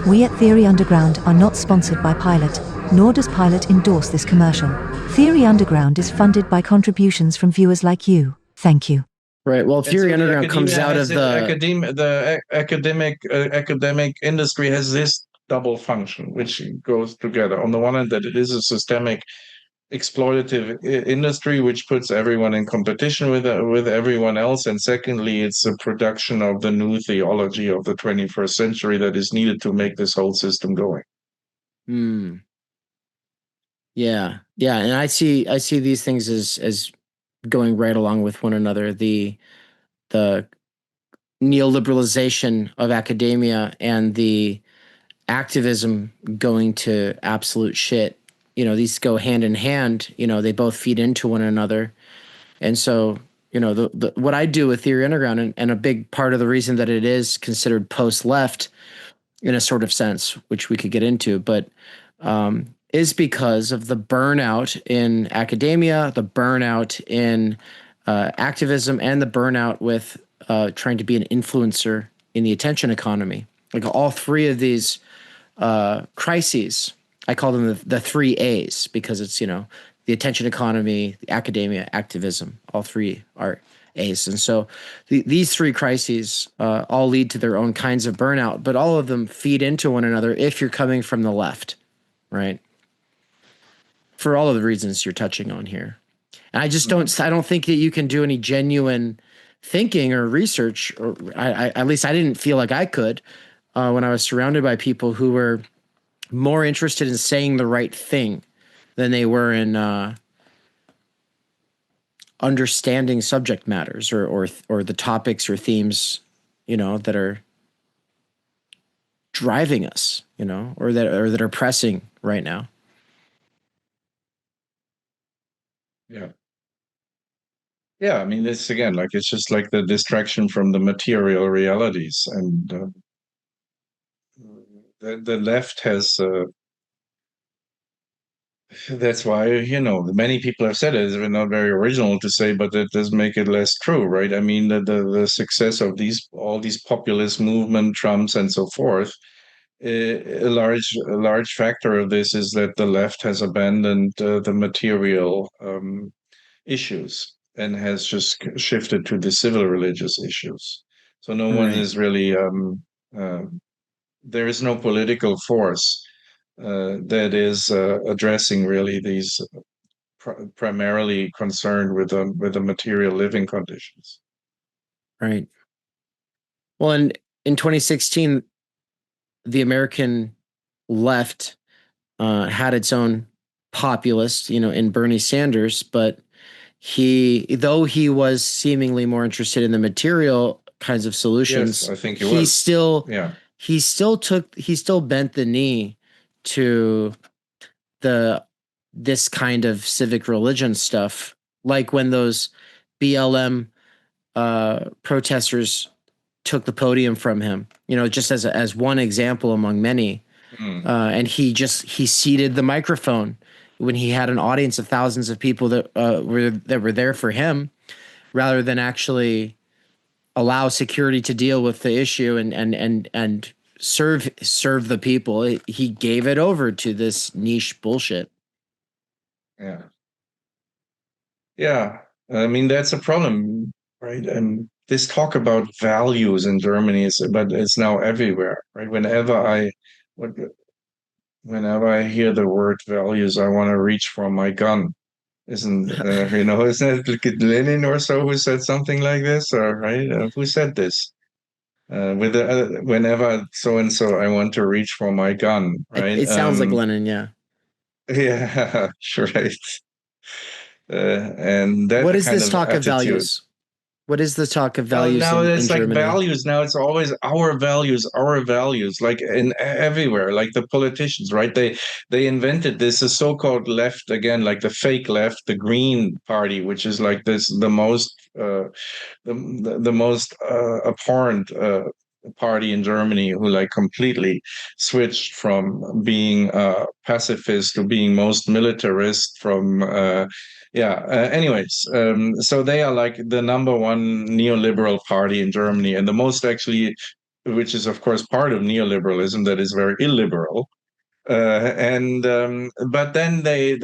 We at Theory Underground are not sponsored by Pilot, nor does Pilot endorse this commercial. Theory Underground is funded by contributions from viewers like you. Thank you. Right. Well, Theory So Underground comes out of the academic industry has this double function, which goes together. On the one hand, that it is a systemic exploitative industry which puts everyone in competition with everyone else, and secondly, it's a production of the new theology of the 21st century that is needed to make this whole system going. Yeah, and I see these things as going right along with one another. The neoliberalization of academia and the activism going to absolute shit. These go hand in hand. They both feed into one another. And so, the what I do with Theory Underground, and a big part of the reason that it is considered post-left in a sort of sense, which we could get into, but is because of the burnout in academia, the burnout in activism, and the burnout with trying to be an influencer in the attention economy. Like all three of these crises, I call them the three A's because it's, the attention economy, the academia, activism, all three are A's. And so these three crises all lead to their own kinds of burnout, but all of them feed into one another if you're coming from the left, right? For all of the reasons you're touching on here. And I don't think that you can do any genuine thinking or research, or at least I didn't feel like I could when I was surrounded by people who were more interested in saying the right thing than they were in understanding subject matters or the topics or themes, that are driving us, or that are pressing right now. Yeah, I mean, it's again like it's just like the distraction from the material realities, and the left has. That's why many people have said it. It's not very original to say, but it does make it less true, right? I mean, the success of all these populist movement, Trumps, and so forth. A large factor of this is that the left has abandoned the material issues and has just shifted to the civil religious issues. So no one is really there is no political force that is addressing really these primarily concerned with the material living conditions. Right. Well, in 2016, the American left had its own populist, in Bernie Sanders, but though he was seemingly more interested in the material kinds of solutions, yes, I think he still bent the knee to this kind of civic religion stuff, like when those BLM protesters took the podium from him, just as one example among many. And he ceded the microphone when he had an audience of thousands of people that were there for him, rather than actually allow security to deal with the issue and serve the people. He gave it over to this niche bullshit. Yeah. Yeah. I mean, that's a problem, right? And this talk about values in Germany but it's now everywhere, right? Whenever I hear the word values, I want to reach for my gun. Isn't isn't it Lenin or so who said something like this, or right? Who said this? Whenever so and so, I want to reach for my gun, right? It sounds like Lenin, yeah. Yeah, right. And that What is kind this of talk of attitude. values? What is the talk of Well, values now in it's like Germany? values. Now it's always our values, like in everywhere, like the politicians, right? They invented this so-called left again, like the fake left, the Green Party, which is like the most the most abhorrent party in Germany, who like completely switched from being pacifist to being most militarist, from anyways, so they are like the number one neoliberal party in Germany, and the most actually, which is of course part of neoliberalism, that is very illiberal. And but then they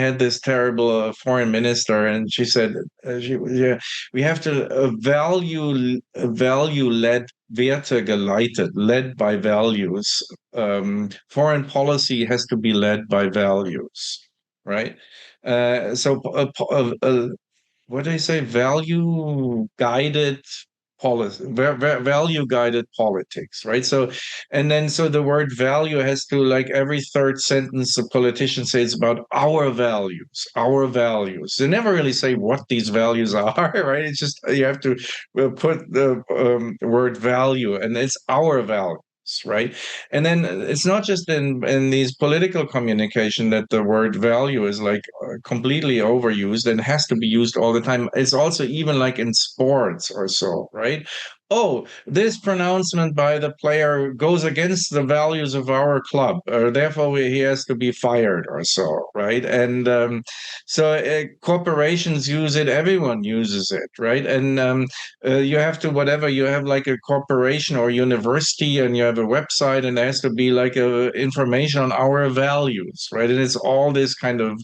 had this terrible foreign minister, and she said, yeah, we have to value led Werte geleitet, led by values. Foreign policy has to be led by values, right? What do they say? Value guided policy, value guided politics, right? So, and then so the word value has to, like, every third sentence a politician say it's about our values, our values. They never really say what these values are, right? It's just you have to put the word value, and it's our values, right? And then it's not just in these political communication that the word value is like completely overused and has to be used all the time. It's also even like in sports or so, right? Oh, this pronouncement by the player goes against the values of our club, or therefore he has to be fired or so, right? And corporations use it, everyone uses it, right? And you have to, whatever, you have like a corporation or university and you have a website, and there has to be like information on our values, right? And it's all this kind of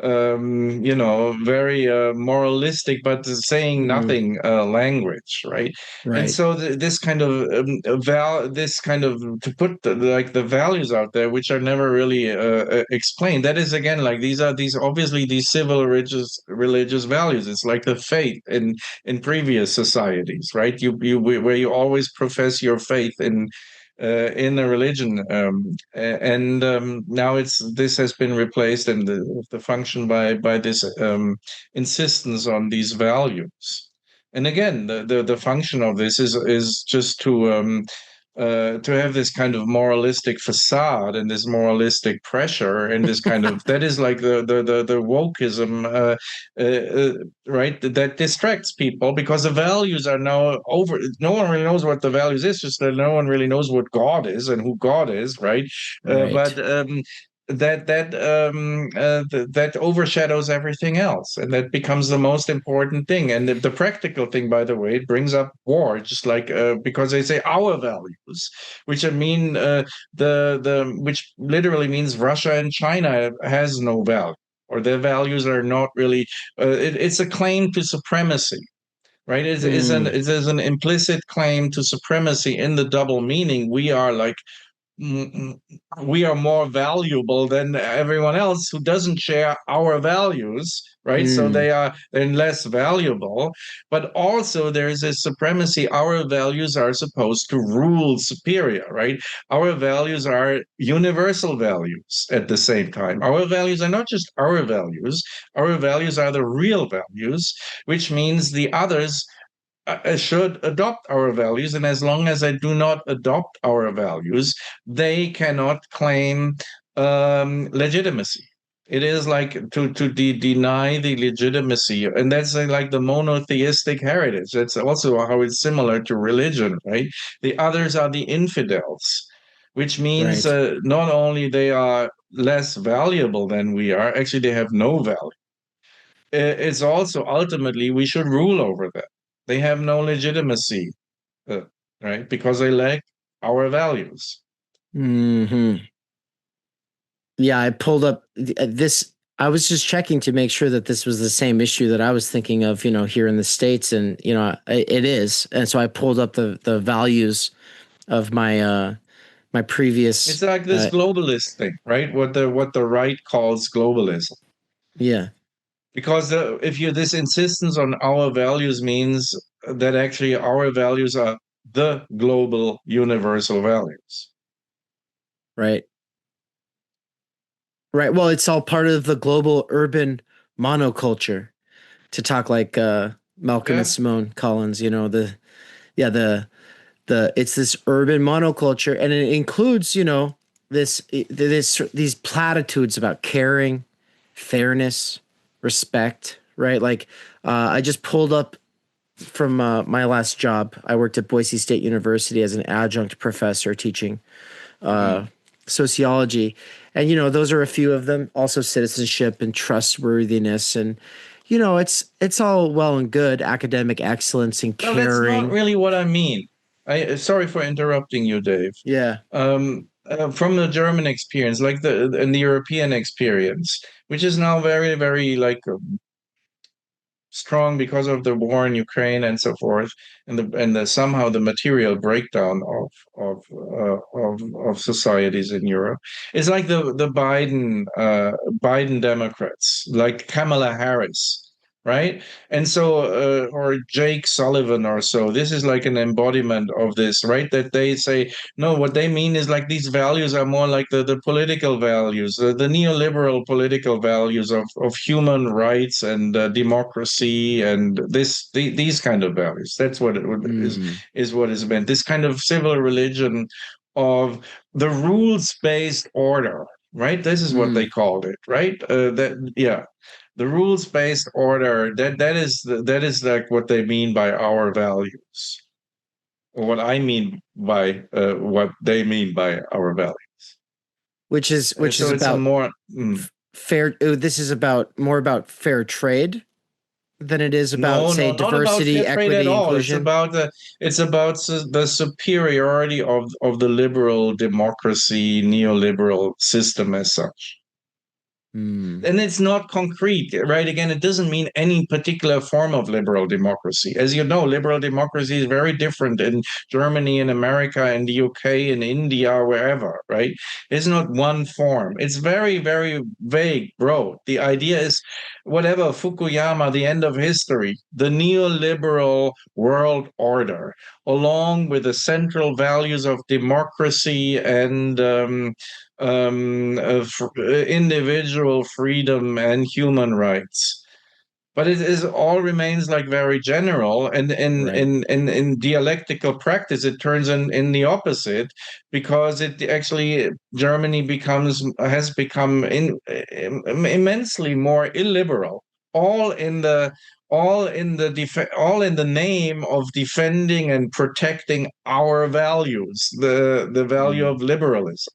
very moralistic but saying nothing language, right? And so this kind of to put the values out there, which are never really explained. That is again, like, these obviously these civil religious values. It's like the faith in previous societies, right? Where you always profess your faith in a religion, and now this has been replaced, and the function by this insistence on these values. And again, the function of this is just to have this kind of moralistic facade and this moralistic pressure and this kind of that is like the wokeism, right? That distracts people, because the values are now over. No one really knows what the values is. Just that no one really knows what God is and who God is, right? But that overshadows everything else, and that becomes the most important thing. And the practical thing, by the way, it brings up war, just like because they say our values, which which literally means Russia and China has no value, or their values are not really. It's a claim to supremacy. Right? It is an implicit claim to supremacy in the double meaning. We are like we are more valuable than everyone else who doesn't share our values, right? So they are then less valuable. But also there's a supremacy. Our values are supposed to rule superior, right? Our values are universal values at the same time. Our values are not just our values. Our values are the real values, which means the others should adopt our values. And as long as they do not adopt our values, they cannot claim legitimacy. It is like to deny the legitimacy. And that's like the monotheistic heritage. That's also how it's similar to religion, right? The others are the infidels, which means not only they are less valuable than we are, actually they have no value. It's also ultimately we should rule over them. They have no legitimacy, right? Because they lack our values. Hmm. Yeah, I pulled up this. I was just checking to make sure that this was the same issue that I was thinking of, here in the States, and it is. And so I pulled up the values of my previous. It's like this globalist thing, right? What the right calls globalism. Yeah. Because this insistence on our values means that actually our values are the global universal values. Right. Right. Well, it's all part of the global urban monoculture, to talk like Malcolm and Simone Collins. It's this urban monoculture, and it includes these platitudes about caring, fairness, respect. Right. Like I just pulled up from my last job. I worked at Boise State University as an adjunct professor teaching sociology, and those are a few of them. Also citizenship and trustworthiness, and it's all well and good, academic excellence and caring. No, that's not really what I mean. Sorry for interrupting you, Dave. Yeah. From the German experience, and the European experience, which is now very, very strong because of the war in Ukraine and so forth, and somehow the material breakdown of societies in Europe is like the Biden Democrats, like Kamala Harris. Right. And so, or Jake Sullivan or so, this is like an embodiment of this, right? That they say, no, what they mean is like these values are more like the political values, the neoliberal political values of human rights and democracy and these kind of values. That's what is what is meant. This kind of civil religion of the rules-based order, right? This is what they called it, right? The rules-based order, that is like what they mean by our values, or what I mean by what they mean by our values. Which is about more fair. This is more about fair trade than it is about diversity, equity, inclusion. It's about the superiority of the liberal democracy, neoliberal system as such. And it's not concrete, right? Again, it doesn't mean any particular form of liberal democracy. As you know, liberal democracy is very different in Germany, in America, in the UK, in India, wherever, right? It's not one form. It's very, very vague, broad. The idea is whatever, Fukuyama, the end of history, the neoliberal world order, along with the central values of democracy and individual freedom and human rights. But it all remains like very general, and in dialectical practice, it turns in the opposite, because it actually Germany has become immensely more illiberal, all in the name of defending and protecting our values, the value of liberalism.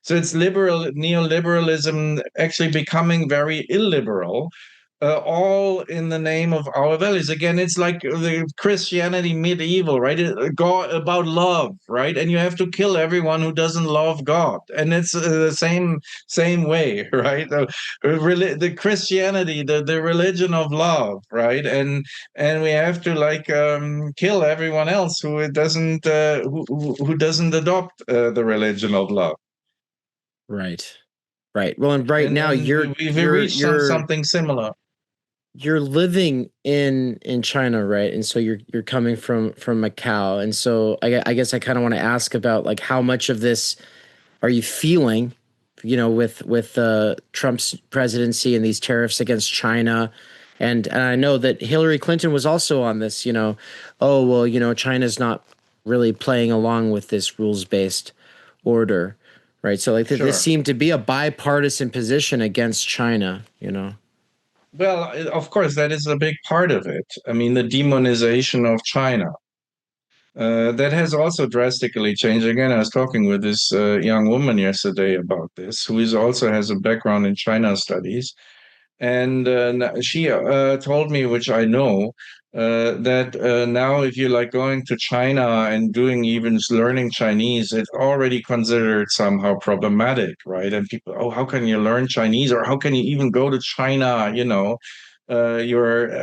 So it's neoliberalism actually becoming very illiberal, all in the name of our values. Again, it's like the Christianity medieval, right? God, about love, right? And you have to kill everyone who doesn't love God. And it's the same way, right? The Christianity, the religion of love, right? And we have to kill everyone else who doesn't adopt the religion of love. Right. Well, and now we've reached something similar. You're living in China, right? And so you're coming from Macau, and so I guess I kind of want to ask about like how much of this are you feeling, with Trump's presidency and these tariffs against China, and I know that Hillary Clinton was also on this. China's not really playing along with this rules-based order. Right. So this seemed to be a bipartisan position against China, Well, of course, that is a big part of it. I mean, the demonization of China. That has also drastically changed. Again, I was talking with this young woman yesterday about this, who also has a background in China studies. And she told me, which I know, that now if you're like going to China and doing even learning Chinese, it's already considered somehow problematic, right? And people, oh, how can you learn Chinese, or how can you even go to China? You're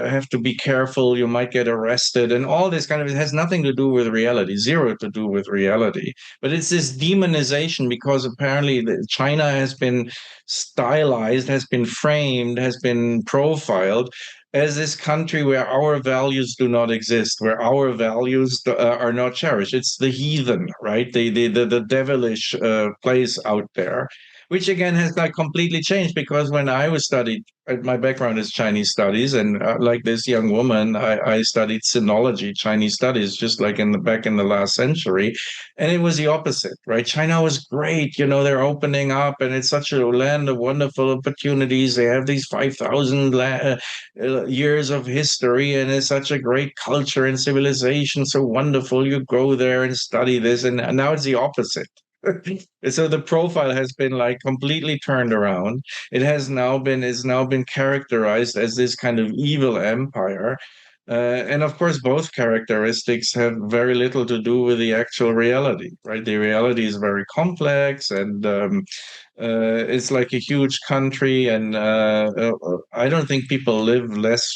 have to be careful, you might get arrested, and all this kind of, it has nothing to do with reality, zero to do with reality. But it's this demonization, because apparently China has been stylized, has been framed, has been profiled as this country where our values do not exist, where our values are not cherished. It's the heathen, right? The devilish place out there, which again has like completely changed, because when I was studied, my background is Chinese studies, and like this young woman, I studied sinology, Chinese studies, just like back in the last century, and it was the opposite, right? China was great, they're opening up, and it's such a land of wonderful opportunities. They have these 5,000 years of history, and it's such a great culture and civilization, so wonderful. You go there and study this, and now it's the opposite. So the profile has been like completely turned around. It is now been characterized as this kind of evil empire. And of course, both characteristics have very little to do with the actual reality, right? The reality is very complex, and it's like a huge country, and I don't think people live less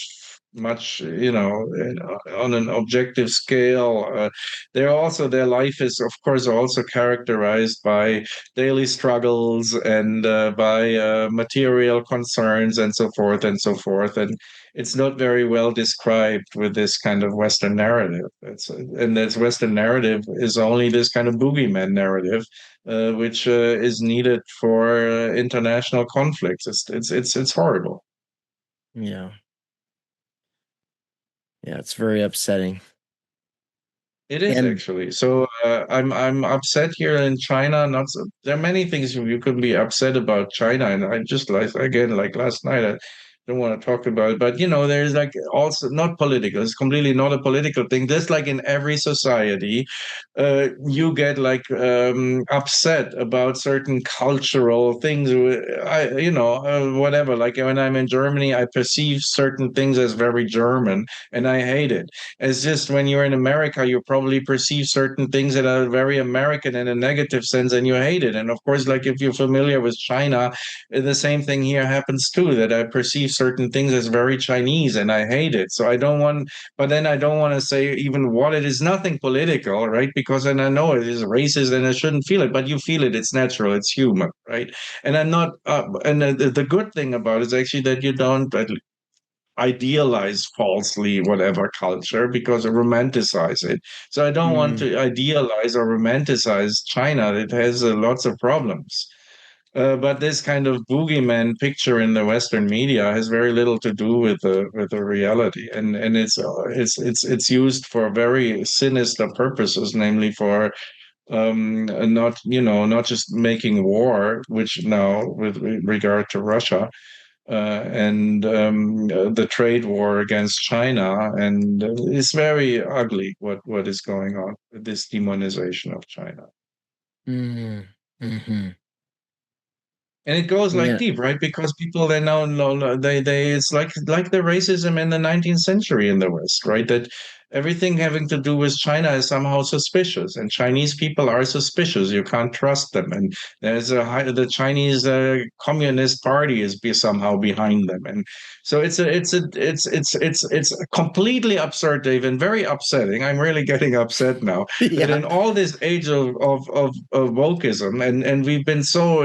much, on an objective scale. Their life is, of course, also characterized by daily struggles, and by material concerns, and so forth and so forth. And it's not very well described with this kind of Western narrative. And this Western narrative is only this kind of boogeyman narrative, which is needed for international conflicts. It's horrible. Yeah. Yeah, it's very upsetting. It is And actually. So I'm upset here in China. Not so, there are many things you could be upset about China, and I just like last night. I don't want to talk about it, but there's like also not political. It's completely not a political thing. Just like in every society, you get like upset about certain cultural things. Whatever. Like when I'm in Germany, I perceive certain things as very German, and I hate it. It's just when you're in America, you probably perceive certain things that are very American in a negative sense, and you hate it. And of course, like if you're familiar with China, the same thing here happens too, that I perceive certain things as very Chinese, and I hate it. So I don't want, but then I don't want to say even what it is, nothing political, right? Because then I know it is racist and I shouldn't feel it, but you feel it, it's natural, it's human, right? And I'm not, and the good thing about it is actually that you don't idealize falsely whatever culture, because I romanticize it. So I don't want to idealize or romanticize China. It has lots of problems. But this kind of boogeyman picture in the Western media has very little to do with the reality, and it's used for very sinister purposes, namely for not just making war, which now with regard to Russia, and the trade war against China, and it's very ugly what is going on with this demonization of China. mm-hmm. And it goes like Yeah. deep, right? Because people they now they it's like the racism in the 19th century in the West, right? That everything having to do with China is somehow suspicious, and Chinese people are suspicious. You can't trust them, and the Chinese Communist Party is somehow behind them, and so it's completely absurd, Dave, and very upsetting. I'm really getting upset now that in all this age of wokeism, and we've been so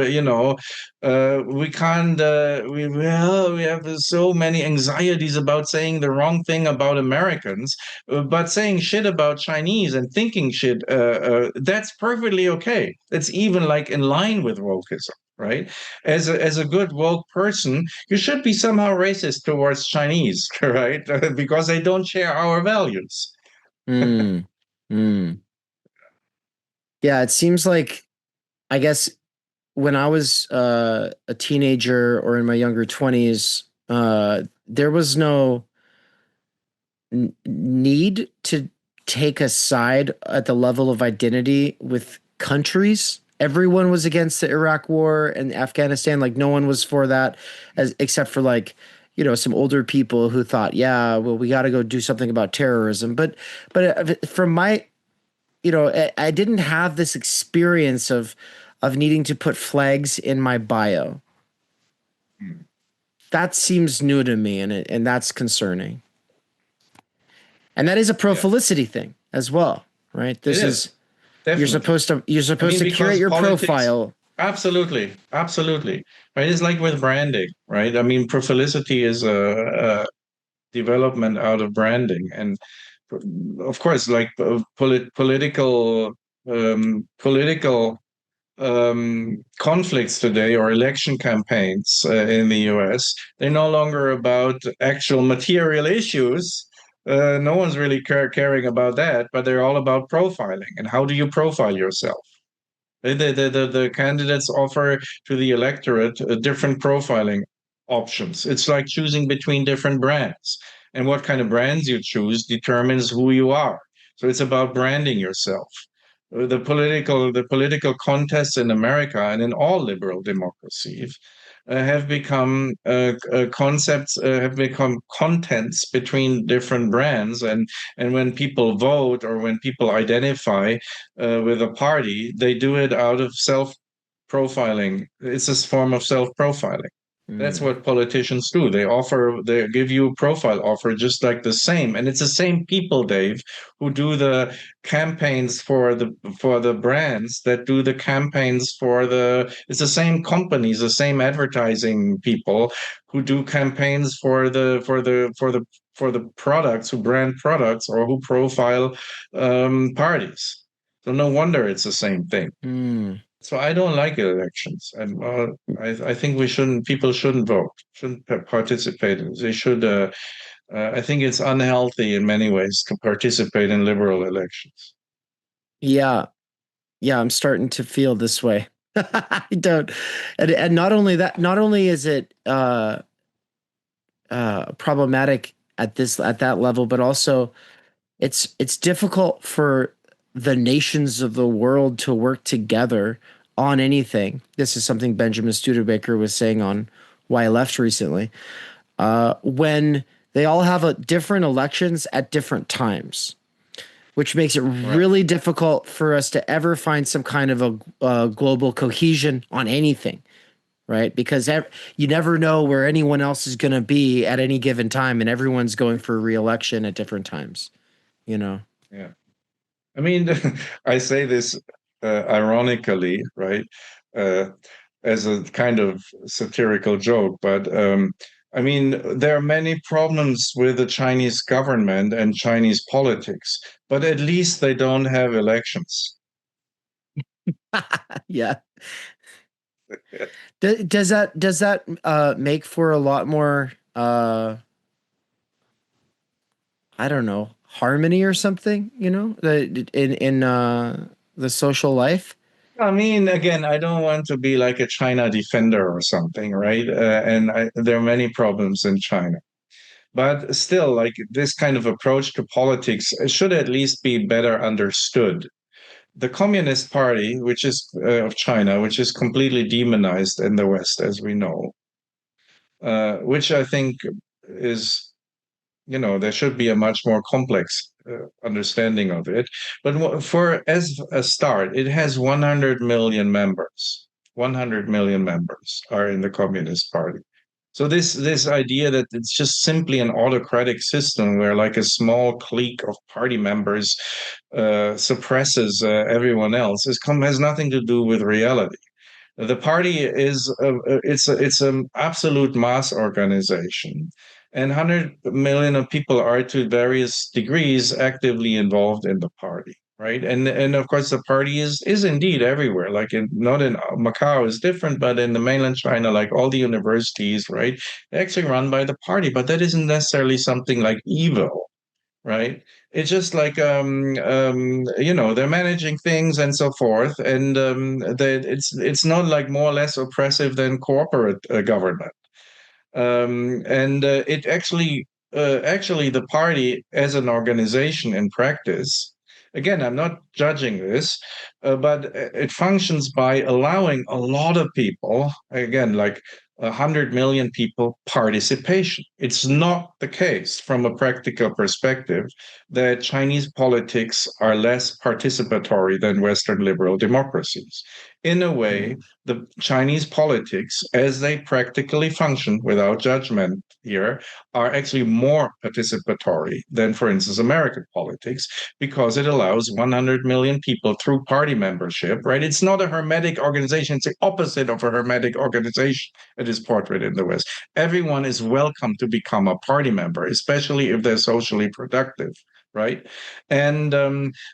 we can't we have so many anxieties about saying the wrong thing about Americans, but saying shit about Chinese and thinking shit, that's perfectly okay. It's even like in line with wokeism, right? As a good woke person, you should be somehow racist towards Chinese, right? Because they don't share our values. Yeah, it seems like, I guess, when I was a teenager or in my younger 20s, there was no need to take a side at the level of identity with countries. everyone was against the Iraq war and Afghanistan. Like no one was for that, except for like, you know, some older people who thought, yeah, well, we got to go do something about terrorism. But from my, you know, I didn't have this experience of needing to put flags in my bio. That seems new to me, and that's concerning. And that is a Profilicity thing as well, right? This is definitely. You're supposed to curate your profile. Absolutely, absolutely. Right? It's like with branding, right? I mean, Profilicity is a development out of branding, and of course, like political conflicts today or election campaigns in the US, they're no longer about actual material issues. No one's really caring about that, but they're all about profiling. And how do you profile yourself? The candidates offer to the electorate different profiling options. It's like choosing between different brands. And what kind of brands you choose determines who you are. So it's about branding yourself. The political contests in America and in all liberal democracies have become concepts, have become contents between different brands, and when people vote or when people identify with a party, they do it out of self-profiling. It's a form of self-profiling. That's what politicians do. They give you a profile offer just like the same. And it's the same people, Dave, who do the campaigns for the brands that do the campaigns it's the same companies, the same advertising people who do campaigns for the products, who brand products or who profile parties. So no wonder it's the same thing. So I don't like elections, and I think people shouldn't vote, shouldn't participate. They should. I think it's unhealthy in many ways to participate in liberal elections. Yeah, I'm starting to feel this way. I don't, and not only that, not only is it problematic at that level, but also it's difficult for the nations of the world to work together on anything. This is something Benjamin Studebaker was saying on Why I Left recently. When they all have different elections at different times, which makes it really difficult for us to ever find some kind of a global cohesion on anything, right? Because you never know where anyone else is going to be at any given time, and everyone's going for re-election at different times, you know? Yeah. I mean, I say this ironically, right, as a kind of satirical joke, but I mean, there are many problems with the Chinese government and Chinese politics, but at least they don't have elections. Yeah. Does that make for a lot more I don't know, harmony or something, you know, in the social life? I mean, again, I don't want to be like a China defender or something, right? There are many problems in China. But still, like this kind of approach to politics should at least be better understood. The Communist Party, which is of China, which is completely demonized in the West, as we know, which I think is, there should be a much more complex understanding of it. But as a start, it has 100 million members. 100 million members are in the Communist Party. So this idea that it's just simply an autocratic system where like a small clique of party members suppresses everyone else has nothing to do with reality. The party it's an absolute mass organization, and 100 million of people are to various degrees actively involved in the party. Right. And of course, the party is indeed everywhere, like not in Macau is different, but in the mainland China, like all the universities, right, they're actually run by the party. But that isn't necessarily something like evil, right? It's just like, they're managing things and so forth. And it's not like more or less oppressive than corporate government. And it actually the party as an organization in practice Again, I'm not judging this, but it functions by allowing a lot of people, again, like 100 million people, participation. It's not the case from a practical perspective that Chinese politics are less participatory than Western liberal democracies. In a way, the Chinese politics, as they practically function without judgment here, are actually more participatory than, for instance, American politics, because it allows 100 million people through party membership, right? It's not a hermetic organization, it's the opposite of a hermetic organization. It is portrayed in the West. Everyone is welcome to become a party member, especially if they're socially productive, right? And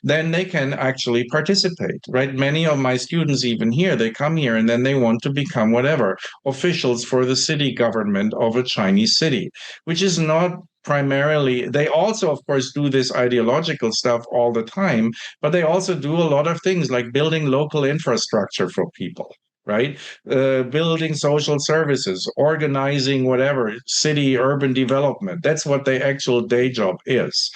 then they can actually participate, right? Many of my students, even here, they come here and then they want to become whatever, officials for the city government of a Chinese city, which is not primarily. They also, of course, do this ideological stuff all the time, but they also do a lot of things like building local infrastructure for people, right? Building social services, organizing whatever, city urban development. That's what their actual day job is.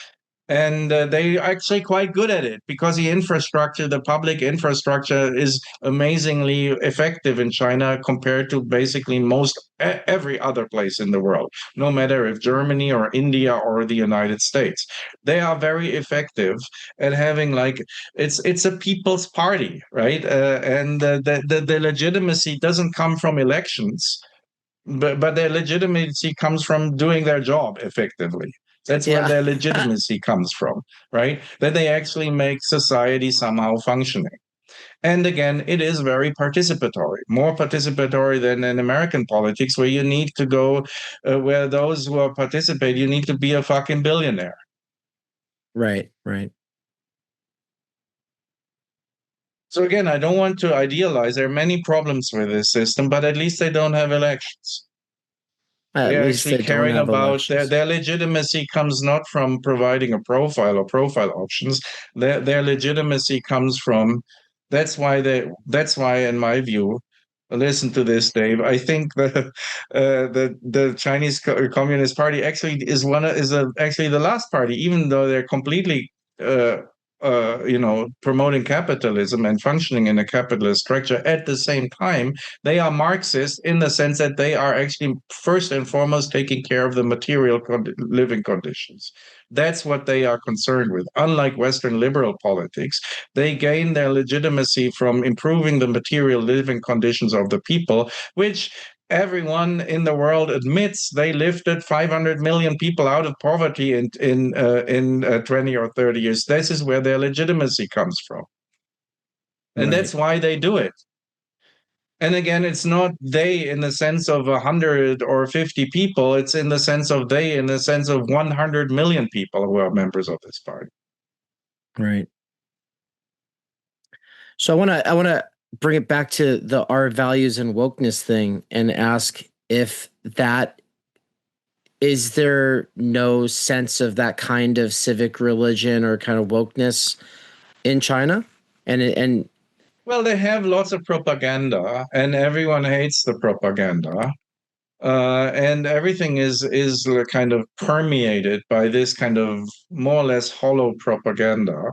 And they're actually quite good at it because the infrastructure, the public infrastructure, is amazingly effective in China compared to basically most every other place in the world, no matter if Germany or India or the United States. They are very effective at having like it's a people's party, right? And the legitimacy doesn't come from elections, but their legitimacy comes from doing their job effectively. That's where their legitimacy comes from, right? That they actually make society somehow functioning. And again, it is very participatory, more participatory than in American politics, where you need to go, where those who are participate, you need to be a fucking billionaire. Right, right. So again, I don't want to idealize. There are many problems with this system, but at least they don't have elections. At They're least actually they don't caring have about elections. their legitimacy comes not from providing a profile or profile options. Their legitimacy comes from that's why in my view, listen to this, Dave. I think the Chinese Communist Party actually actually the last party, even though they're completely promoting capitalism and functioning in a capitalist structure. At the same time, they are Marxist in the sense that they are actually first and foremost taking care of the material living conditions. That's what they are concerned with. Unlike Western liberal politics, they gain their legitimacy from improving the material living conditions of the people, which everyone in the world admits they lifted 500 million people out of poverty in 20 or 30 years. This is where their legitimacy comes from. And that's why they do it. And again, it's not they in the sense of 100 or 50 people. It's in the sense of they in the sense of 100 million people who are members of this party. Right. So I want to bring it back to the our values and wokeness thing and ask if that is there no sense of that kind of civic religion or kind of wokeness in China? And well, they have lots of propaganda, and everyone hates the propaganda. And everything is kind of permeated by this kind of more or less hollow propaganda.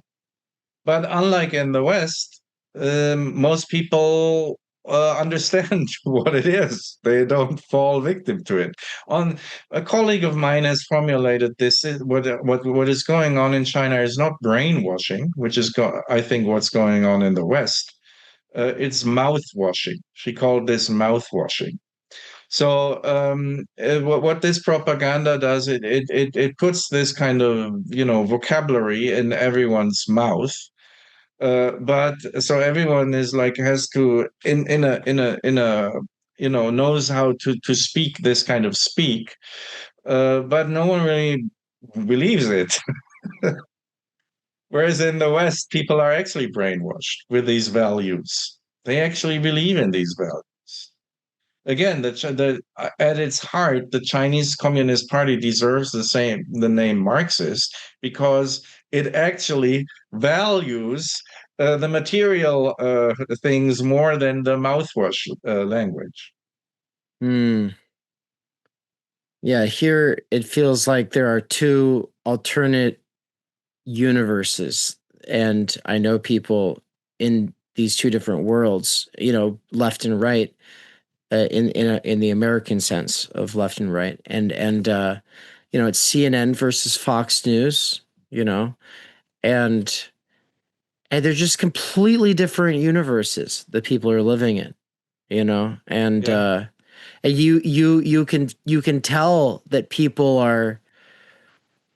But unlike in the West, most people understand what it is. They don't fall victim to it. On a colleague of mine has formulated this: what is going on in China is not brainwashing, which is I think what's going on in the West. It's mouth washing. She called this mouth washing. So what this propaganda does, it puts this kind of vocabulary in everyone's mouth, but so everyone is like has to in a knows how to speak this kind of speak, but no one really believes it. Whereas in the West, people are actually brainwashed with these values. They actually believe in these values. Again, at its heart, the Chinese Communist Party deserves the name Marxist because it actually values the material things more than the mouthwash language. Yeah, here it feels like there are two alternate universes, and I know people in these two different worlds, left and right, in the American sense of left and right, and it's CNN versus Fox News, and they're just completely different universes that people are living in, and and you can tell that people are,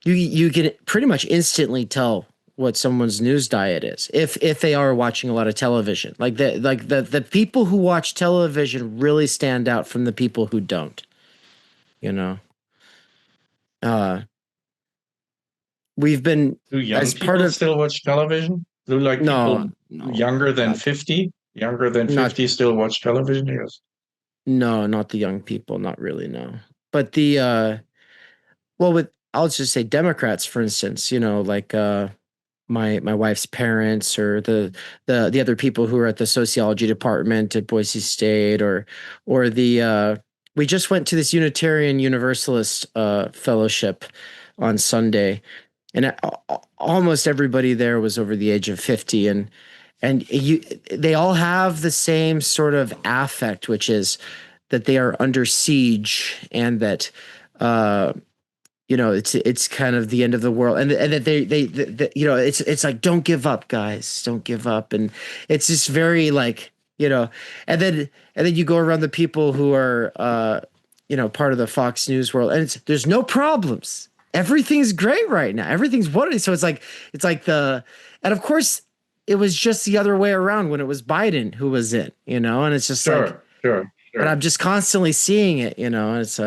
you can pretty much instantly tell what someone's news diet is if they are watching a lot of television. Like the people who watch television really stand out from the people who don't. We've been, Do young as people part of, still watch television? Do like no, people no, younger than not, 50? Younger than not 50 still watch television? Yes. no, not the young people, not really, no. But the well, with, I'll just say Democrats, for instance, like my wife's parents, or the other people who are at the sociology department at Boise State, or the we just went to this Unitarian Universalist fellowship on Sunday, and almost everybody there was over the age of 50, and they all have the same sort of affect, which is that they are under siege, and that it's kind of the end of the world, and that they it's like, don't give up, guys, don't give up, and it's just very like, and then you go around the people who are part of the Fox News world, and there's no problems, everything's great right now, everything's wonderful. So it's like and of course it was just the other way around when it was Biden who was in, and it's just Sure. and I'm just constantly seeing it, it's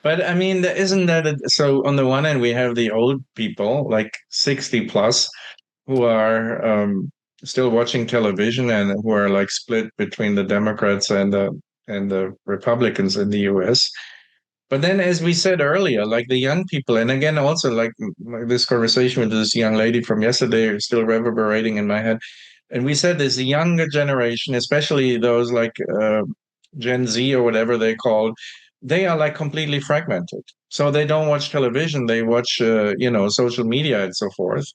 But I mean, isn't that so? On the one hand, we have the old people, like 60 plus, who are still watching television and who are like split between the Democrats and the Republicans in the US. But then, as we said earlier, like the young people, and again, also like this conversation with this young lady from yesterday is still reverberating in my head. And we said this younger generation, especially those like Gen Z or whatever they call, they are like completely fragmented. So they don't watch television; they watch, social media and so forth,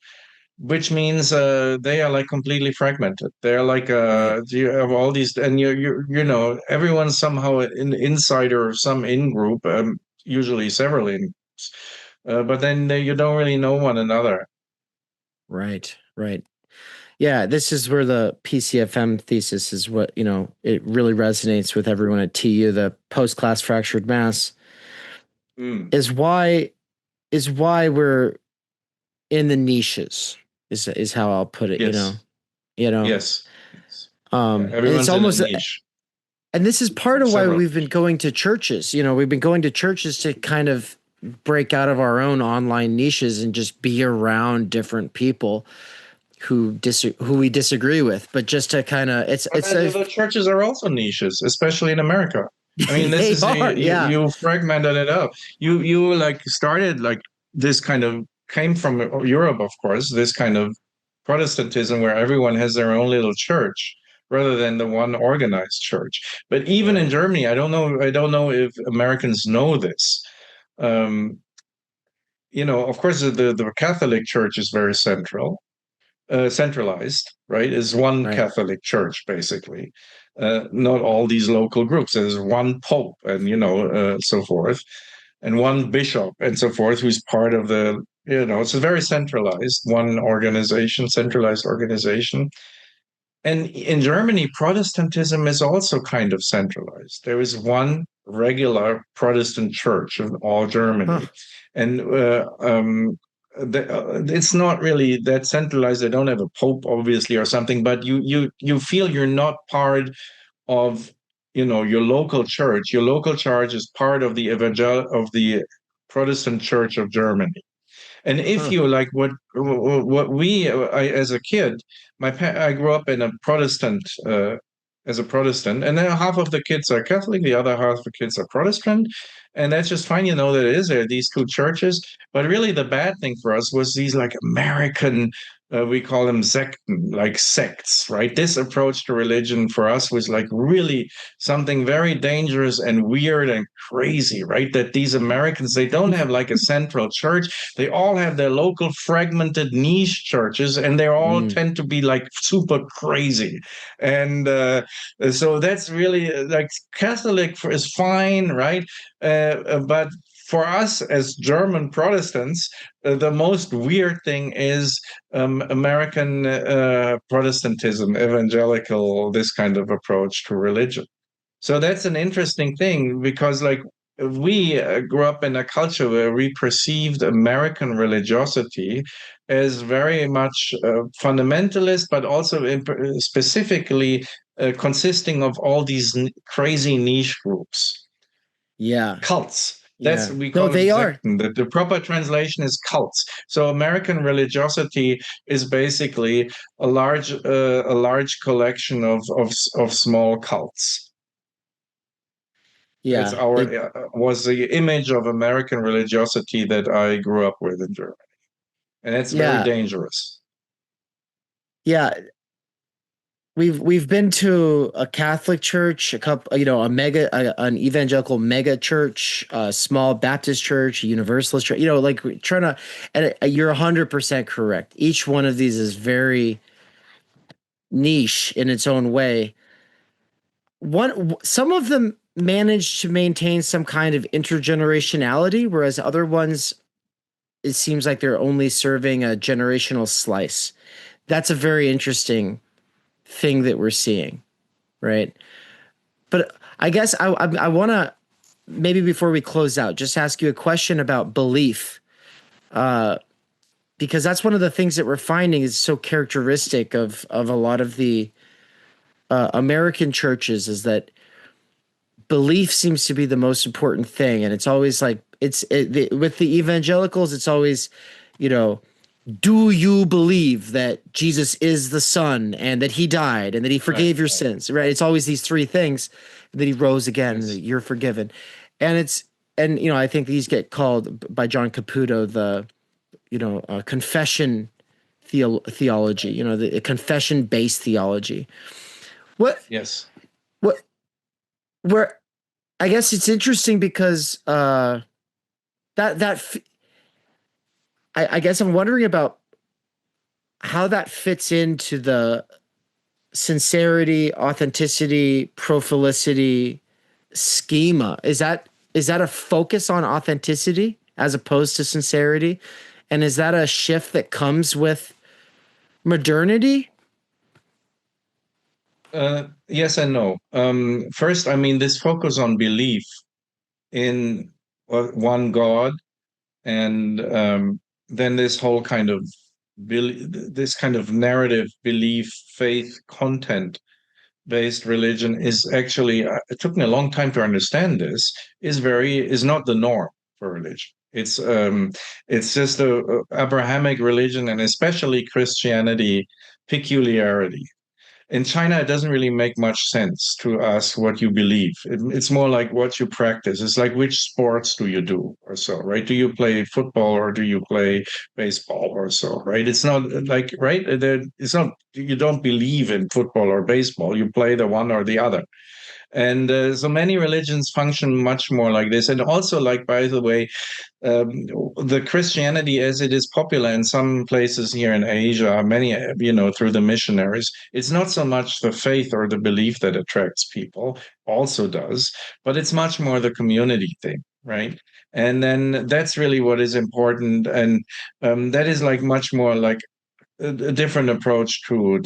which means they are like completely fragmented. They're like right. you have all these, and everyone's somehow an insider of some in group, usually several in groups, but then you don't really know one another. Right. Yeah, this is where the PCFM thesis is what, it really resonates with everyone at TU, the post-class fractured mass, is why we're in the niches, is how I'll put it, Yes. Yes. And Everyone's it's almost in a niche. and this is part of why Several. we've been going to churches. We've been going to churches to kind of break out of our own online niches and just be around different people who we disagree with, but just to kind of The churches are also niches, especially in America. I mean, this you fragmented it up. You like started like this kind of came from Europe, of course, this kind of Protestantism where everyone has their own little church rather than the one organized church. But even in Germany, I don't know if Americans know this. Of course, the Catholic Church is very centralized, right? Is one Catholic Church, basically. Not all these local groups. There's one Pope, and so forth, and one bishop, and so forth, who's part of the. It's a very centralized centralized organization. And in Germany, Protestantism is also kind of centralized. There is one regular Protestant church in all Germany, and it's not really that centralized. They don't have a pope, obviously, or something. But you feel you're not part of your local church. Your local church is part of the Protestant Church of Germany. And if you like what as a kid, I grew up in a Protestant as a Protestant, and then half of the kids are Catholic, the other half of the kids are Protestant, and that's just fine. That it is there these two churches. But really, the bad thing for us was these like American we call them Sekten, like sects, right? This approach to religion for us was like really something very dangerous and weird and crazy, right? That these Americans, they don't have like a central church. They all have their local fragmented niche churches, and they all tend to be like super crazy. And so that's really like Catholic is fine, right? But for us as German Protestants, the most weird thing is American Protestantism, evangelical, this kind of approach to religion. So that's an interesting thing because, like, we grew up in a culture where we perceived American religiosity as very much fundamentalist, but also specifically consisting of all these crazy niche groups. Yeah. Cults. Yeah. We No, call they it are. Sekten. The proper translation is cults. So American religiosity is basically a large collection of small cults. That's Yeah. was the image of American religiosity that I grew up with in Germany, and it's very Yeah. dangerous. Yeah. We've been to a Catholic church, a couple, an evangelical mega church, a small Baptist church, a Universalist church. Like trying to, and you're 100% correct. Each one of these is very niche in its own way. Some of them manage to maintain some kind of intergenerationality, whereas other ones, it seems like they're only serving a generational slice. That's a very interesting thing that we're seeing, right? But I guess I want to, maybe before we close out, just ask you a question about belief, because that's one of the things that we're finding is so characteristic of a lot of the American churches, is that belief seems to be the most important thing, and it's always like with the evangelicals, it's always, do you believe that Jesus is the Son and that he died and that he forgave your sins, right? It's always these three things, that he rose again, that you're forgiven. And I think these get called by John Caputo the, confession theology, the confession-based theology. Where I guess it's interesting because I guess I'm wondering about how that fits into the sincerity, authenticity, profilicity schema. Is that a focus on authenticity as opposed to sincerity? And is that a shift that comes with modernity? Yes and no. First, I mean, this focus on belief in one God, and then this whole kind of narrative, belief, faith, content based religion is actually, it took me a long time to understand this, is not the norm for religion. It's just a Abrahamic religion, and especially Christianity peculiarity. In China, it doesn't really make much sense to ask what you believe. It's more like what you practice. It's like, which sports do you do or so, right? Do you play football or do you play baseball or so, right? It's not like, right? It's not, you don't believe in football or baseball. You play the one or the other. And so many religions function much more like this. And also, like, by the way, the Christianity as it is popular in some places here in Asia, many, through the missionaries, it's not so much the faith or the belief that attracts people, also does, but it's much more the community thing, right? And then that's really what is important. And that is like much more like a different approach to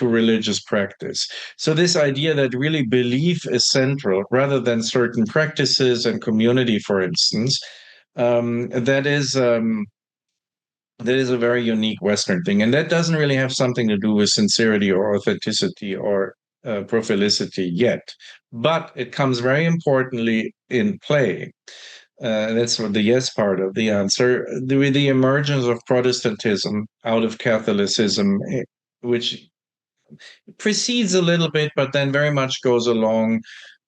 religious practice. So this idea that really belief is central rather than certain practices and community, for instance, that is a very unique Western thing. And that doesn't really have something to do with sincerity or authenticity or profilicity yet. But it comes very importantly in play. That's the yes part of the answer. The emergence of Protestantism out of Catholicism, which precedes a little bit, but then very much goes along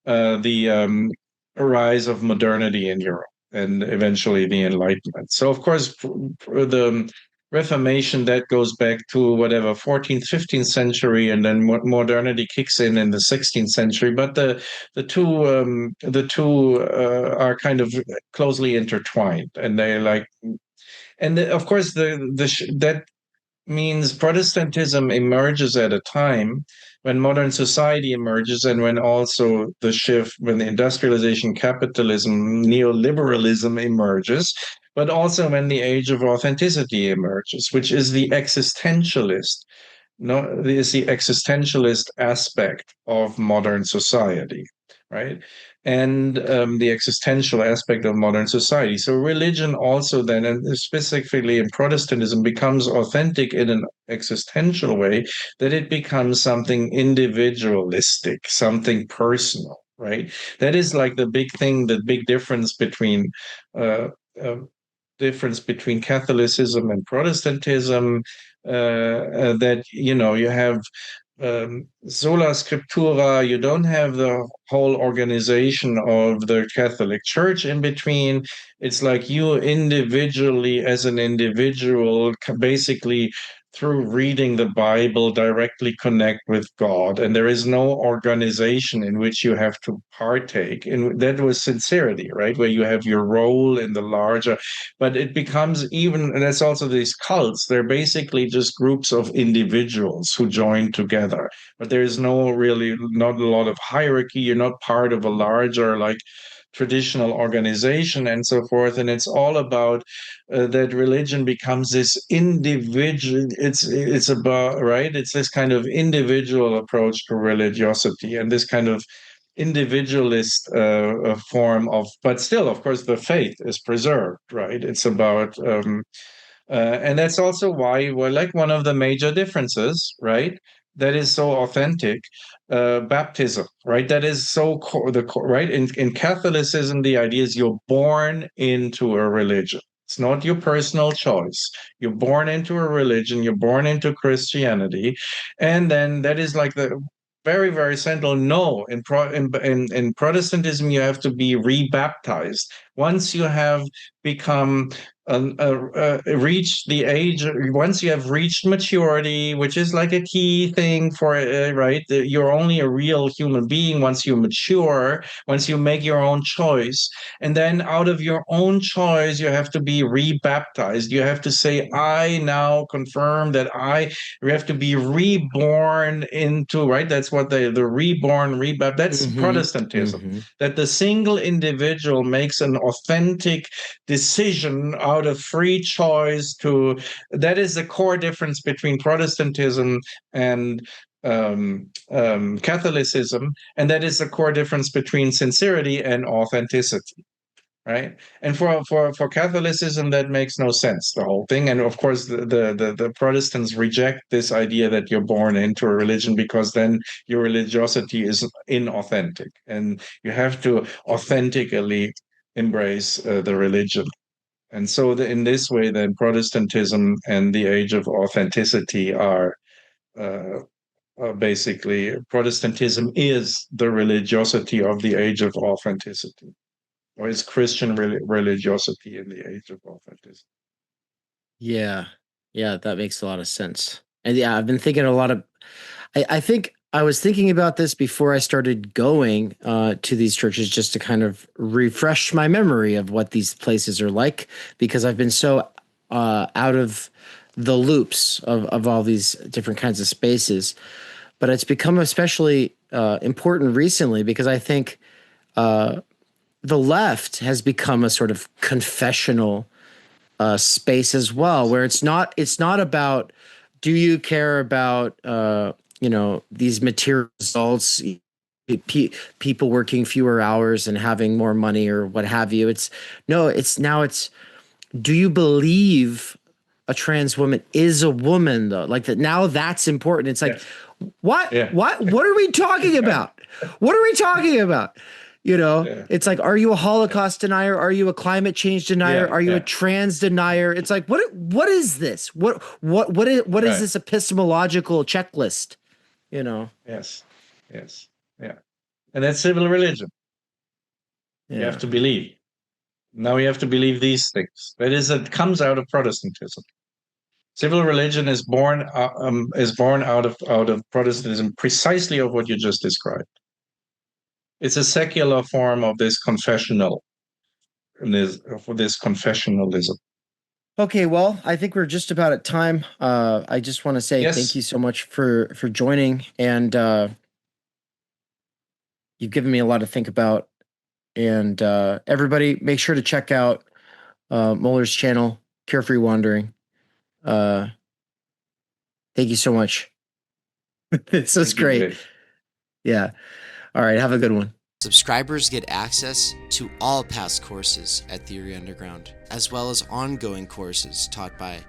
the rise of modernity in Europe and eventually the Enlightenment. So, of course, the Reformation that goes back to whatever 14th, 15th century, and then modernity kicks in the 16th century. But the two are kind of closely intertwined, and they like, and of course that means Protestantism emerges at a time when modern society emerges, and when also when the industrialization, capitalism, neoliberalism emerges, but also when the age of authenticity emerges, which is the existentialist. No, is the existentialist aspect of modern society, right? And the existential aspect of modern society. So religion also then, and specifically in Protestantism, becomes authentic in an existential way, that it becomes something individualistic, something personal, right? That is like the big thing, the big uh, uh, difference between Catholicism and Protestantism. That you have sola scriptura, you don't have the whole organization of the Catholic Church in between. It's like you individually, as an individual, basically through reading the Bible, directly connect with God. And there is no organization in which you have to partake. And that was sincerity, right? Where you have your role in the larger, but it becomes even, and that's also these cults, they're basically just groups of individuals who join together. But there is not a lot of hierarchy. You're not part of a larger, like, traditional organization and so forth. And it's all about that religion becomes this individual, it's about, right, it's this kind of individual approach to religiosity, and this kind of individualist form of, but still, of course, the faith is preserved, right? It's about and that's also why, well, like, one of the major differences, right, that is so authentic, baptism, right? That is so right? In Catholicism, the idea is you're born into a religion. It's not your personal choice. You're born into a religion, you're born into Christianity. And then that is like the very, very central. No, in Protestantism, you have to be rebaptized. Once you have become reached the age, once you have reached maturity, which is like a key thing for right, you're only a real human being once you mature, once you make your own choice. And then out of your own choice, you have to be rebaptized. You have to say, I now confirm that you have to be reborn into, right? That's what the reborn, that's Protestantism. That the single individual makes an authentic decision out of free choice that is the core difference between Protestantism and Catholicism, and that is the core difference between sincerity and authenticity, right? And for Catholicism, that makes no sense, the whole thing. And of course, the Protestants reject this idea that you're born into a religion, because then your religiosity is inauthentic, and you have to authentically embrace the religion. And so in this way, then Protestantism and the age of authenticity are basically, Protestantism is the religiosity of the age of authenticity, or is Christian religiosity in the age of authenticity. Yeah. Yeah, that makes a lot of sense. And yeah, I've been thinking a lot of, I think I was thinking about this before I started going to these churches, just to kind of refresh my memory of what these places are like, because I've been so out of the loops of all these different kinds of spaces. But it's become especially important recently, because I think the left has become a sort of confessional space as well, where it's not about, do you care about these material results, people working fewer hours and having more money or what have you. It's do you believe a trans woman is a woman, though? Like that, now that's important. It's like, yes. What are we talking about? What are we talking about? It's like, are you a Holocaust denier? Are you a climate change denier? Are you a trans denier? It's like, what is this? What is this epistemological checklist? Yes. Yeah. And that's civil religion. Yeah. You have to believe. Now you have to believe these things. It comes out of Protestantism. Civil religion is born out of Protestantism, precisely of what you just described. It's a secular form of this confessional, this confessionalism. Okay, well, I think we're just about at time. I just want to say Yes. thank you so much for joining, and you've given me a lot to think about. And everybody, make sure to check out Moeller's channel, Carefree Wandering. Thank you so much. This was Thank you, great. Jay. Yeah. All right. Have a good one. Subscribers get access to all past courses at Theory Underground, as well as ongoing courses taught by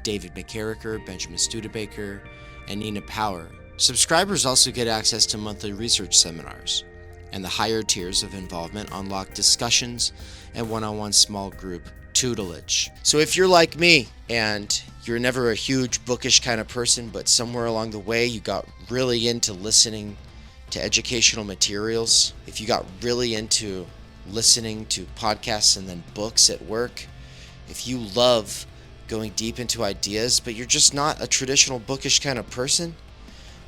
David McKerracher, Benjamin Studebaker, and Nina Power. Subscribers also get access to monthly research seminars, and the higher tiers of involvement unlock discussions and one-on-one small group tutelage. So if you're like me and you're never a huge bookish kind of person, but somewhere along the way you got really into listening to educational materials, if you got really into listening to podcasts and then books at work, if you love going deep into ideas, but you're just not a traditional bookish kind of person,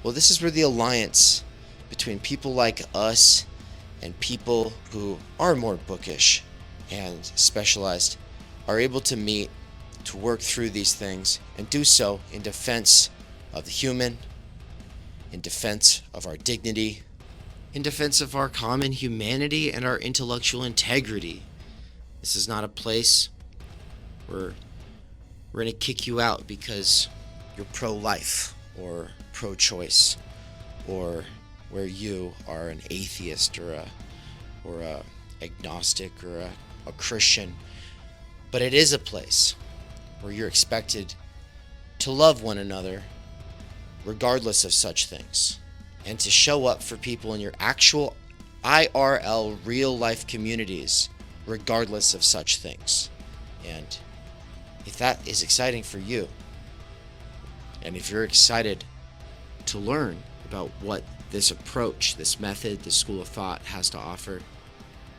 well, this is where the alliance between people like us and people who are more bookish and specialized are able to meet to work through these things and do so in defense of the human, in defense of our dignity, in defense of our common humanity and our intellectual integrity. This is not a place where we're going to kick you out because you're pro-life or pro-choice, or where you are an atheist or a agnostic or a Christian. But it is a place where you're expected to love one another regardless of such things, and to show up for people in your actual IRL real life communities regardless of such things. And if that is exciting for you, and if you're excited to learn about what this approach, this method, this school of thought has to offer,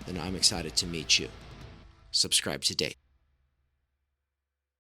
then I'm excited to meet you. Subscribe today.